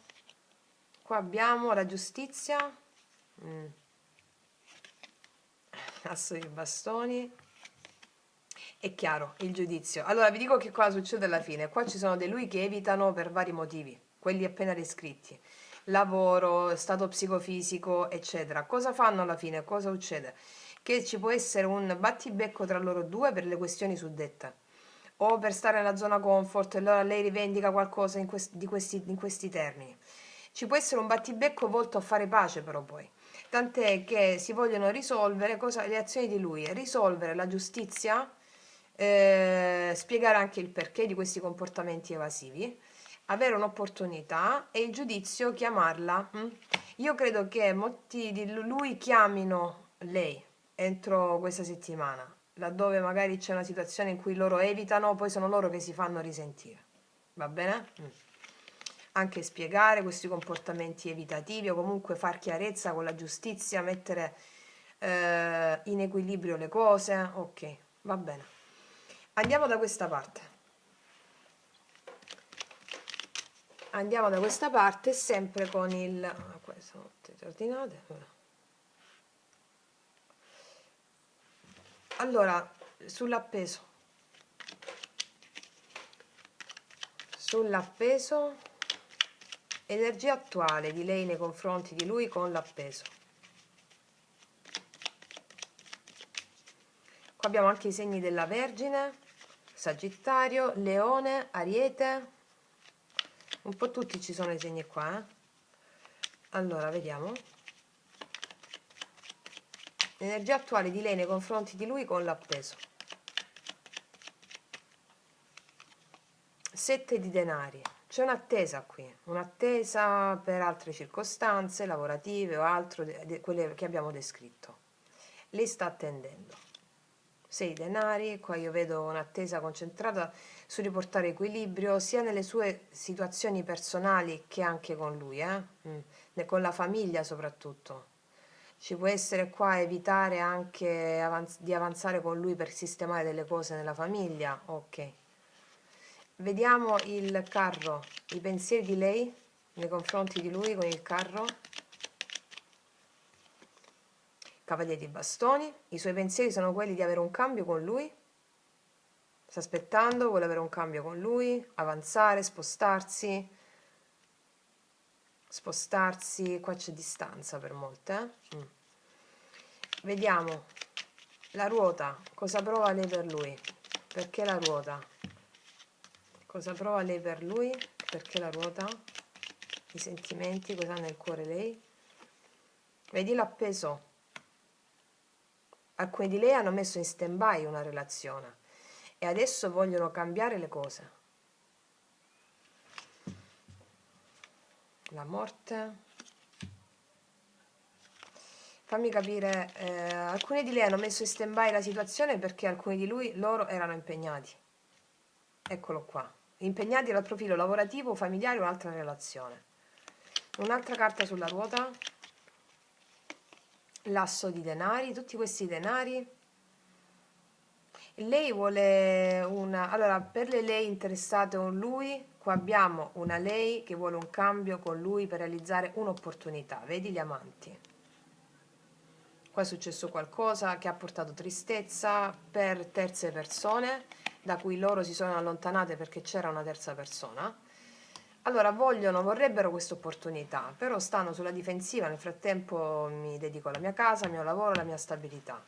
Qua abbiamo la giustizia, asso di bastoni. È chiaro, il giudizio. Allora vi dico che cosa succede alla fine. Qua ci sono dei lui che evitano per vari motivi, quelli appena descritti. Lavoro, stato psicofisico, eccetera. Cosa fanno alla fine? Cosa succede? Che ci può essere un battibecco tra loro due per le questioni suddette o per stare nella zona comfort e allora lei rivendica qualcosa in questi termini. Ci può essere un battibecco volto a fare pace però poi, tant'è che si vogliono risolvere le azioni di lui, risolvere la giustizia, spiegare anche il perché di questi comportamenti evasivi, avere un'opportunità e il giudizio chiamarla. Io credo che molti di lui chiamino lei entro questa settimana, laddove magari c'è una situazione in cui loro evitano, poi sono loro che si fanno risentire. Va bene? Anche spiegare questi comportamenti evitativi o comunque far chiarezza con la giustizia, mettere in equilibrio le cose. Ok, va bene. Andiamo da questa parte. Andiamo da questa parte sempre con il... queste sono tutte ordinate. Allora, sull'appeso. Sull'appeso, energia attuale di lei nei confronti di lui con l'appeso. Qua abbiamo anche i segni della Vergine, Sagittario, Leone, Ariete. Un po' tutti ci sono i segni qua, eh? Allora, vediamo. L'energia attuale di lei nei confronti di lui con l'appeso. 7 di denari. C'è un'attesa qui, un'attesa per altre circostanze lavorative o altro, quelle che abbiamo descritto. Lei sta attendendo. 6 denari, qua io vedo un'attesa concentrata su riportare equilibrio sia nelle sue situazioni personali che anche con lui, con la famiglia soprattutto. Ci può essere qua evitare anche di avanzare con lui per sistemare delle cose nella famiglia, ok. Vediamo il carro, i pensieri di lei nei confronti di lui con il carro. Cavaliere di bastoni, i suoi pensieri sono quelli di avere un cambio con lui. Sta aspettando, vuole avere un cambio con lui, avanzare, spostarsi. Spostarsi, qua c'è distanza per molte. Vediamo la ruota, cosa prova lei per lui? Perché la ruota? Cosa prova lei per lui? Perché la ruota? I sentimenti, cosa ha nel cuore lei? Vedi l'appeso. Alcuni di lei hanno messo in stand-by una relazione e adesso vogliono cambiare le cose. La morte. Fammi capire, alcuni di lei hanno messo in stand-by la situazione perché alcuni di loro erano impegnati. Eccolo qua. Impegnati dal profilo lavorativo, familiare o un'altra relazione. Un'altra carta sulla ruota. L'asso di denari, tutti questi denari. Lei vuole una... Allora, per le lei interessate con lui, qua abbiamo una lei che vuole un cambio con lui per realizzare un'opportunità. Vedi gli amanti. Qua è successo qualcosa che ha portato tristezza per terze persone, da cui loro si sono allontanate perché c'era una terza persona. Allora vorrebbero questa opportunità, però stanno sulla difensiva. Nel frattempo mi dedico alla mia casa, al mio lavoro, alla mia stabilità.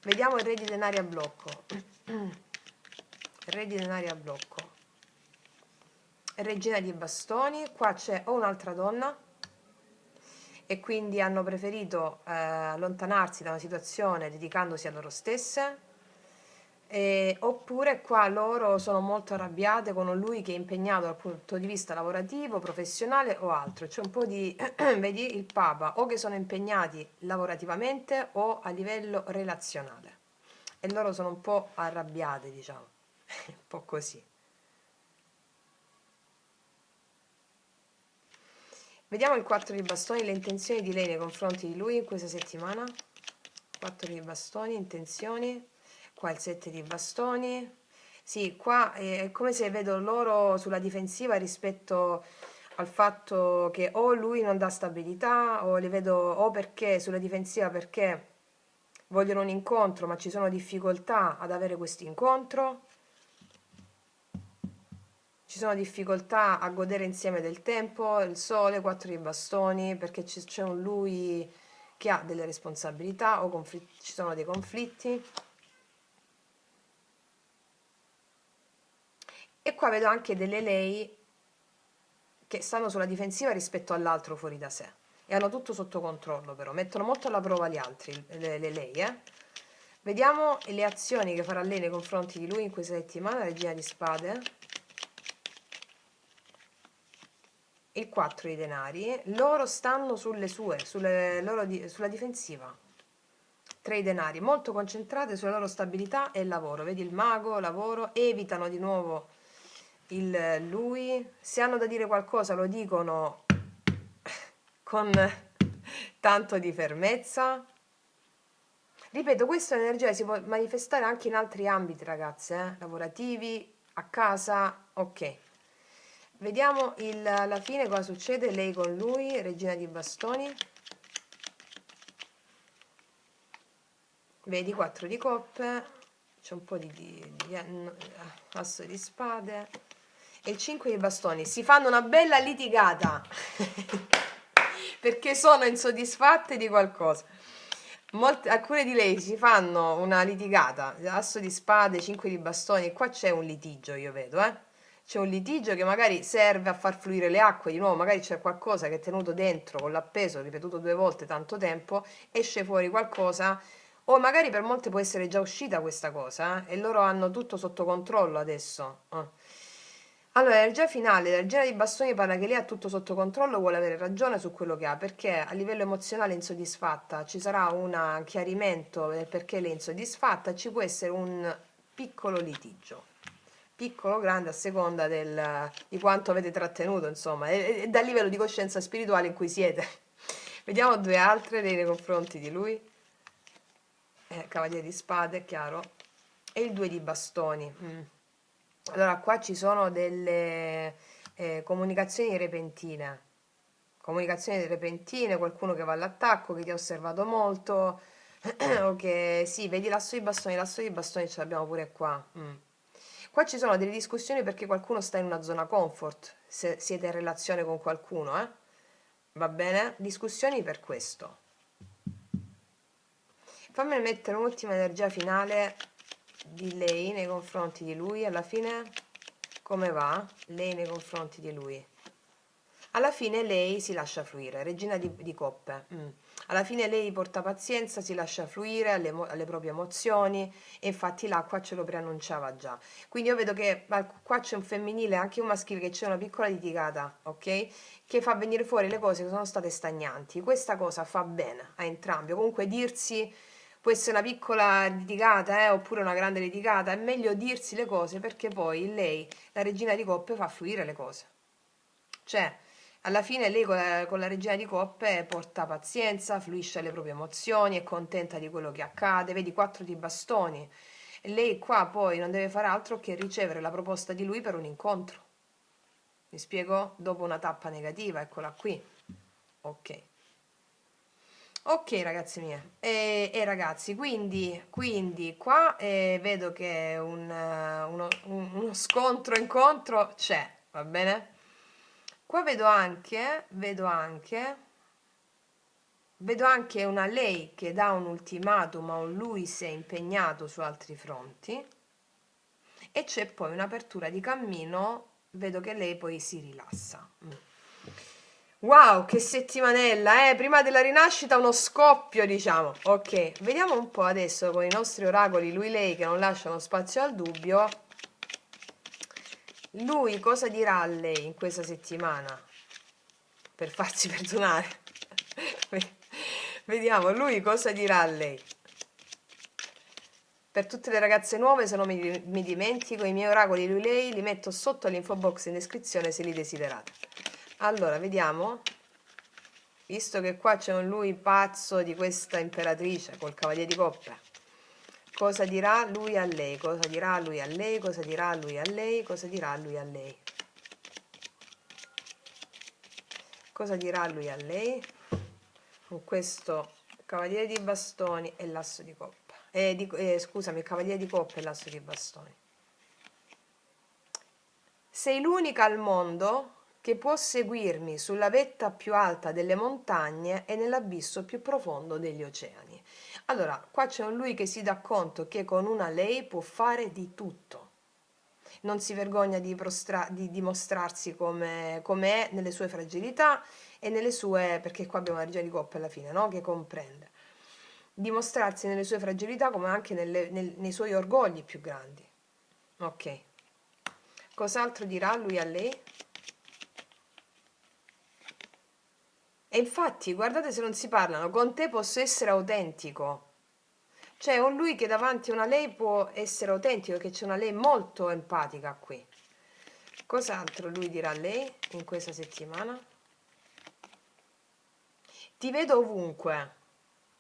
Vediamo il re di denari a blocco. Re di denari a blocco. Regina di bastoni. Qua c'è o un'altra donna e quindi hanno preferito allontanarsi da una situazione dedicandosi a loro stesse, oppure qua loro sono molto arrabbiate con lui che è impegnato dal punto di vista lavorativo, professionale o altro. C'è un po' di, vedi il Papa, o che sono impegnati lavorativamente o a livello relazionale e loro sono un po' arrabbiate, diciamo, un po' così. Vediamo il 4 di bastoni, le intenzioni di lei nei confronti di lui in questa settimana. 4 di bastoni, intenzioni. Qua il 7 di bastoni. Sì, qua è come se vedo loro sulla difensiva rispetto al fatto che o lui non dà stabilità, o li vedo o perché sulla difensiva perché vogliono un incontro ma ci sono difficoltà ad avere questo incontro. Ci sono difficoltà a godere insieme del tempo, il sole, 4 di bastoni, perché c'è un lui che ha delle responsabilità o ci sono dei conflitti. E qua vedo anche delle lei che stanno sulla difensiva rispetto all'altro fuori da sé. E hanno tutto sotto controllo però, mettono molto alla prova gli altri, le lei, Vediamo le azioni che farà lei nei confronti di lui in questa settimana, regina di spade. Il 4 di denari, loro stanno sulle sue, sulla difensiva. 3 di denari, molto concentrate sulla loro stabilità e lavoro. Vedi il mago, lavoro, evitano di nuovo il lui. Se hanno da dire qualcosa lo dicono con tanto di fermezza. Ripeto, questa energia si può manifestare anche in altri ambiti, ragazze, lavorativi, a casa, ok. Vediamo alla fine cosa succede, lei con lui, regina di bastoni. Vedi, 4 di coppe, c'è un po' asso di spade e il 5 di bastoni. Si fanno una bella litigata perché sono insoddisfatte di qualcosa. Alcune di lei si fanno una litigata, asso di spade, 5 di bastoni, e qua c'è un litigio, io vedo, C'è un litigio che magari serve a far fluire le acque, di nuovo magari c'è qualcosa che è tenuto dentro con l'appeso, ripetuto 2 volte tanto tempo, esce fuori qualcosa, o magari per molte può essere già uscita questa cosa, e loro hanno tutto sotto controllo adesso. Allora, l'energia finale, la regina di bastoni parla che lei ha tutto sotto controllo, vuole avere ragione su quello che ha, perché a livello emozionale è insoddisfatta, ci sarà un chiarimento del perché lei è insoddisfatta, ci può essere un piccolo litigio, piccolo o grande a seconda di quanto avete trattenuto, insomma, e dal livello di coscienza spirituale in cui siete. Vediamo 2 altre nei confronti di lui. Cavaliere di spade, chiaro. E il 2 di bastoni. Allora, qua ci sono delle comunicazioni repentine. Comunicazioni repentine, qualcuno che va all'attacco, che ti ha osservato molto, o che sì, vedi l'asso di bastoni ce l'abbiamo pure qua. Qua ci sono delle discussioni perché qualcuno sta in una zona comfort, se siete in relazione con qualcuno, Va bene? Discussioni per questo. Fammi mettere un'ultima energia finale di lei nei confronti di lui. Alla fine come va? Lei nei confronti di lui. alla fine lei si lascia fluire, regina di coppe. Alla fine lei porta pazienza, si lascia fluire alle proprie emozioni e infatti l'acqua ce lo preannunciava già. Quindi io vedo che qua c'è un femminile, anche un maschile, che c'è una piccola litigata, ok? Che fa venire fuori le cose che sono state stagnanti. Questa cosa fa bene a entrambi. Comunque dirsi, può essere una piccola litigata, oppure una grande litigata, è meglio dirsi le cose perché poi lei, la regina di coppe, fa fluire le cose. Cioè, alla fine lei con la regina di coppe porta pazienza, fluisce le proprie emozioni, è contenta di quello che accade, vedi 4 di bastoni. E lei qua poi non deve fare altro che ricevere la proposta di lui per un incontro. Mi spiego? Dopo una tappa negativa, eccola qui. Ok. Ok ragazzi miei e ragazzi, quindi qua vedo che uno scontro-incontro c'è, va bene? Qua vedo anche una lei che dà un ultimatum a un lui se è impegnato su altri fronti e c'è poi un'apertura di cammino, vedo che lei poi si rilassa. Wow, che settimanella, eh? Prima della rinascita uno scoppio, diciamo. Ok, vediamo un po' adesso con i nostri oracoli, lui-lei che non lasciano spazio al dubbio. Lui cosa dirà a lei in questa settimana per farsi perdonare? Vediamo, lui cosa dirà a lei. Per tutte le ragazze nuove, se non mi dimentico, i miei oracoli lui-lei li metto sotto all'info box in descrizione se li desiderate. Allora, vediamo. Visto che qua c'è un lui pazzo di questa imperatrice col cavaliere di coppe, cosa dirà lui a lei? Cosa dirà lui a lei? Cosa dirà lui a lei? Cosa dirà lui a lei? Cosa dirà lui a lei? Con questo cavaliere di bastoni e l'asso di coppe. Scusami, il cavaliere di coppe e l'asso di bastoni. Sei l'unica al mondo che può seguirmi sulla vetta più alta delle montagne e nell'abisso più profondo degli oceani. Allora, qua c'è un lui che si dà conto che con una lei può fare di tutto. Non si vergogna di dimostrarsi come è nelle sue fragilità e nelle sue, perché qua abbiamo la regina di coppe alla fine, no? Che comprende. Dimostrarsi nelle sue fragilità come anche nei suoi orgogli più grandi. Ok. Cos'altro dirà lui a lei? E infatti, guardate se non si parlano, con te posso essere autentico. C'è un lui che davanti a una lei può essere autentico, che c'è una lei molto empatica qui. Cos'altro lui dirà a lei in questa settimana? Ti vedo ovunque.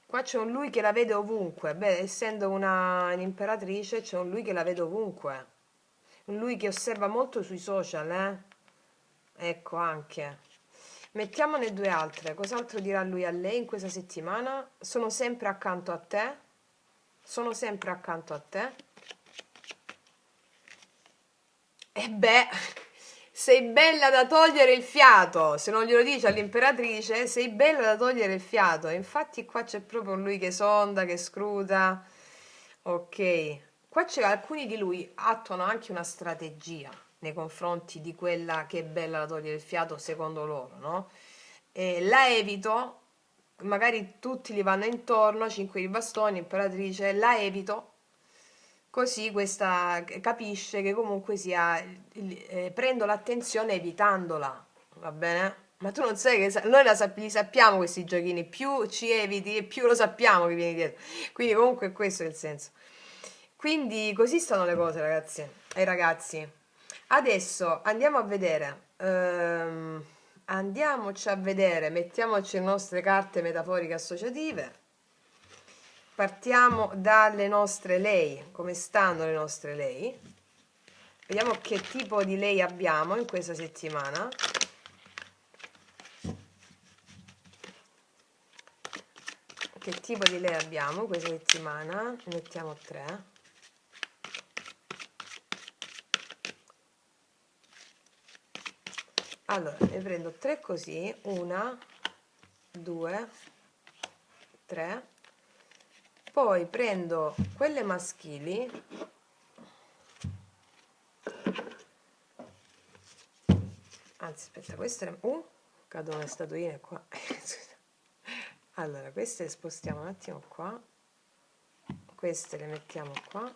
Qua c'è un lui che la vede ovunque. Beh, essendo un'imperatrice, c'è un lui che la vede ovunque. Un lui che osserva molto sui social, Ecco anche. Mettiamone due altre. Cos'altro dirà lui a lei in questa settimana? Sono sempre accanto a te. Sono sempre accanto a te. E beh, sei bella da togliere il fiato. Se non glielo dice all'imperatrice, sei bella da togliere il fiato. E infatti qua c'è proprio lui che sonda, che scruta. Ok. Qua c'è alcuni di lui attuano anche una strategia nei confronti di quella che è bella da togliere il fiato secondo loro, no? E la evito, magari tutti gli vanno intorno, 5 di bastoni, imperatrice, la evito, così questa capisce che comunque sia, prendo l'attenzione evitandola, va bene? Ma tu non sai che noi li sappiamo questi giochini, più ci eviti e più lo sappiamo che vieni dietro. Quindi comunque questo è il senso. Quindi così stanno le cose, ragazzi e ragazzi. Adesso andiamo a vedere. Andiamoci a vedere, mettiamoci le nostre carte metaforiche associative. Partiamo dalle nostre lei, come stanno le nostre lei. Vediamo che tipo di lei abbiamo in questa settimana. Che tipo di lei abbiamo questa settimana? Ne mettiamo 3. Allora, ne prendo 3 così, 1, 2, 3. Poi prendo quelle maschili, anzi aspetta, queste cadono le statuine qua. Allora, queste le spostiamo un attimo qua, queste le mettiamo qua,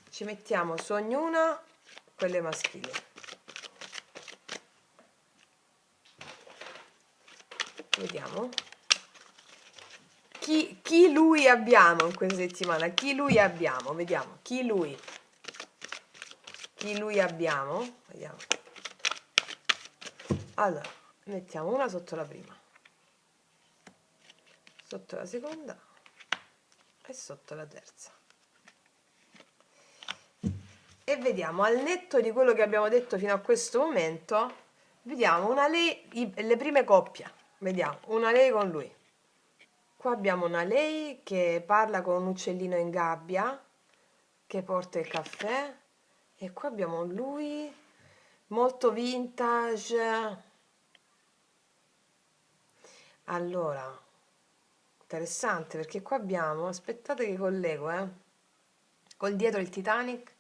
ci mettiamo su ognuna quelle maschili. Vediamo chi lui abbiamo in questa settimana, chi lui abbiamo, vediamo chi lui abbiamo, vediamo. Allora, mettiamo una sotto la prima, sotto la seconda e sotto la terza. E vediamo, al netto di quello che abbiamo detto fino a questo momento, vediamo una lei, le prime coppie, vediamo, una lei con lui. Qua abbiamo una lei che parla con un uccellino in gabbia, che porta il caffè, e qua abbiamo un lui molto vintage. Allora, interessante perché qua abbiamo, aspettate che collego, col dietro il Titanic.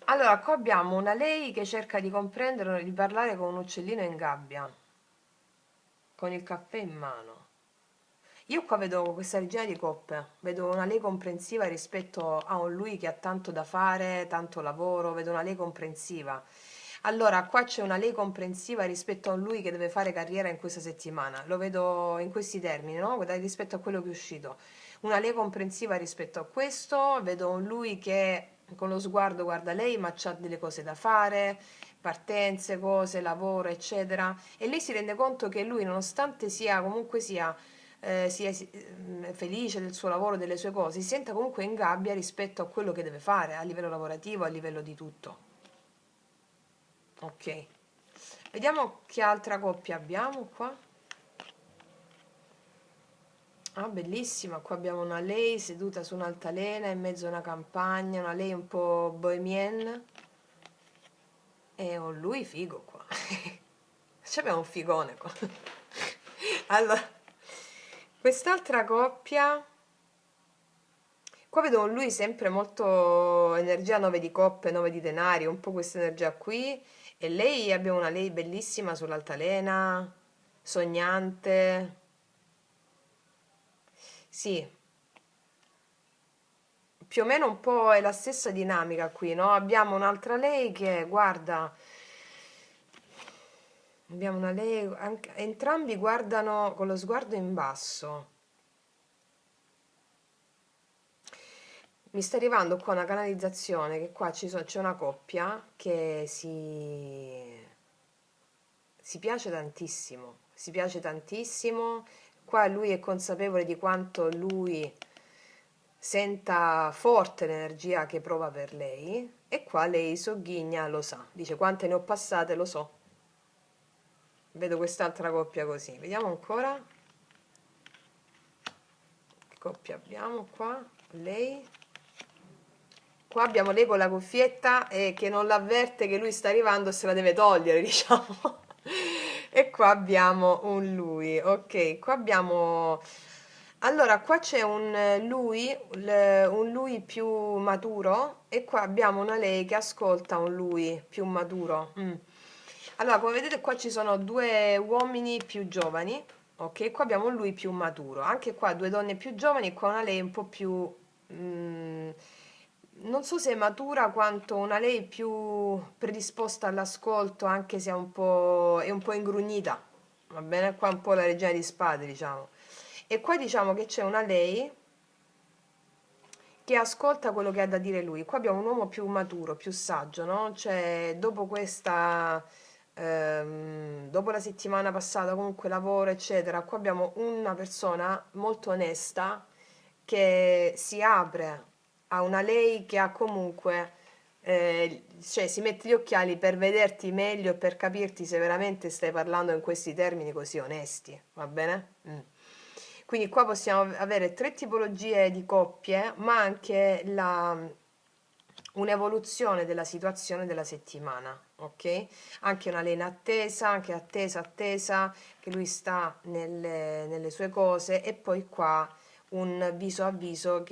Allora, qua abbiamo una lei che cerca di comprendere, di parlare con un uccellino in gabbia, con il caffè in mano. Io qua vedo questa regina di coppe, vedo una lei comprensiva rispetto a un lui che ha tanto da fare, tanto lavoro, vedo una lei comprensiva. Allora, qua c'è una lei comprensiva rispetto a un lui che deve fare carriera in questa settimana, lo vedo in questi termini, no? Rispetto a quello che è uscito. Una lei comprensiva rispetto a questo, vedo un lui che con lo sguardo guarda lei, ma c'ha delle cose da fare, partenze, cose, lavoro, eccetera. E lei si rende conto che lui, nonostante sia comunque sia felice del suo lavoro, delle sue cose, si sente comunque in gabbia rispetto a quello che deve fare a livello lavorativo, a livello di tutto. Ok, vediamo che altra coppia abbiamo qua. Ah, bellissima, qua abbiamo una lei seduta su un'altalena in mezzo a una campagna, una lei un po' bohemienne e un lui figo qua. Ci abbiamo un figone qua. Allora, quest'altra coppia, qua vedo un lui sempre molto energia 9 di coppe, 9 di denari, un po' questa energia qui. E lei, abbiamo una lei bellissima sull'altalena, sognante. Sì, più o meno un po' è la stessa dinamica qui, no? Abbiamo un'altra lei che guarda, abbiamo una lei, entrambi guardano con lo sguardo in basso. Mi sta arrivando qua una canalizzazione che qua c'è una coppia che si piace tantissimo, si piace tantissimo. Qua lui è consapevole di quanto lui senta forte l'energia che prova per lei e qua lei sogghigna, lo sa, dice quante ne ho passate, lo so. Vedo quest'altra coppia così. Vediamo ancora. Che coppia abbiamo qua? Lei. Qua abbiamo lei con la cuffietta e che non l'avverte che lui sta arrivando e se la deve togliere, diciamo. E qua abbiamo un lui. Ok, qua abbiamo... Allora, qua c'è un lui più maturo e qua abbiamo una lei che ascolta un lui più maturo. Allora, come vedete qua ci sono due uomini più giovani, ok? Qua abbiamo un lui più maturo. Anche qua due donne più giovani e qua una lei un po' più... mm, non so se è matura quanto una lei più predisposta all'ascolto, anche se è un po' ingrugnita, va bene? Qua è un po' la regina di spade, diciamo. E qua diciamo che c'è una lei che ascolta quello che ha da dire lui. Qua abbiamo un uomo più maturo, più saggio, no? Cioè, dopo la settimana passata, comunque lavoro, eccetera, qua abbiamo una persona molto onesta che si apre a una lei che ha comunque, cioè si mette gli occhiali per vederti meglio e per capirti se veramente stai parlando in questi termini così onesti, va bene? Quindi qua possiamo avere tre tipologie di coppie, ma anche un'evoluzione della situazione della settimana, ok? Anche una lei in attesa, anche attesa, che lui sta nelle sue cose, e poi qua un viso a viso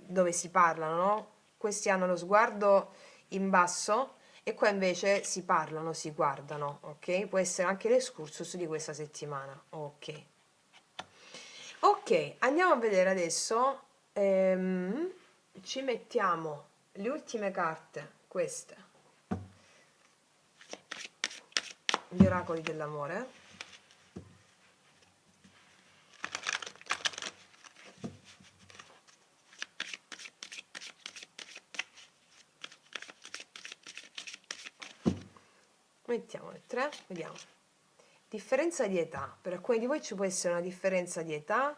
dove si parlano, no? Questi hanno lo sguardo in basso e qua invece si parlano, si guardano, ok? Può essere anche l'escursus di questa settimana, ok? Ok, andiamo a vedere adesso, ci mettiamo le ultime carte, queste, gli oracoli dell'amore. Mettiamo le 3, vediamo. Differenza di età. Per alcuni di voi ci può essere una differenza di età.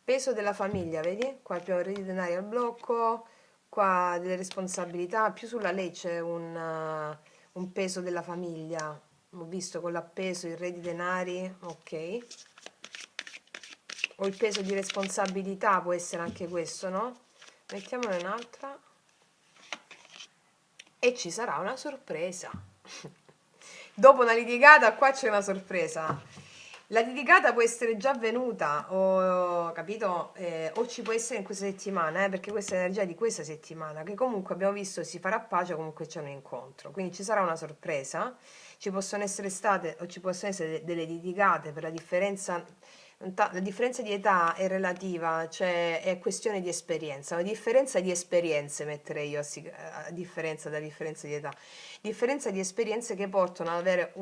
Peso della famiglia, vedi? Qua abbiamo redditi denari al blocco, qua delle responsabilità, più sulla lei c'è un peso della famiglia. Ho visto con l'appeso, il re di denari, ok. O il peso di responsabilità può essere anche questo, no? Mettiamone un'altra. E ci sarà una sorpresa. Dopo una litigata, qua c'è una sorpresa. La litigata può essere già avvenuta, o capito? O ci può essere in questa settimana, perché questa è l'energia di questa settimana, che comunque abbiamo visto si farà pace, comunque c'è un incontro. Quindi ci sarà una sorpresa. Ci possono essere state o ci possono essere delle litigate per la differenza. La differenza di età è relativa, cioè è questione di esperienza, una differenza di esperienze metterei io a differenza della differenza di età, differenza di esperienze che portano ad avere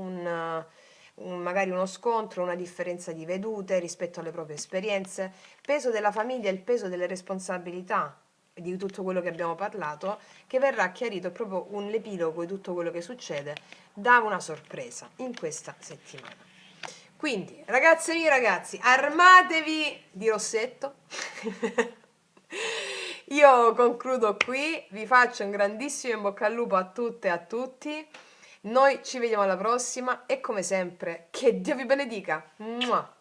magari uno scontro, una differenza di vedute rispetto alle proprie esperienze, peso della famiglia, il peso delle responsabilità di tutto quello che abbiamo parlato, che verrà chiarito proprio un epilogo di tutto quello che succede da una sorpresa in questa settimana. Quindi, ragazze e ragazzi, armatevi di rossetto. Io concludo qui, vi faccio un grandissimo in bocca al lupo a tutte e a tutti. Noi ci vediamo alla prossima e come sempre, che Dio vi benedica. Mua!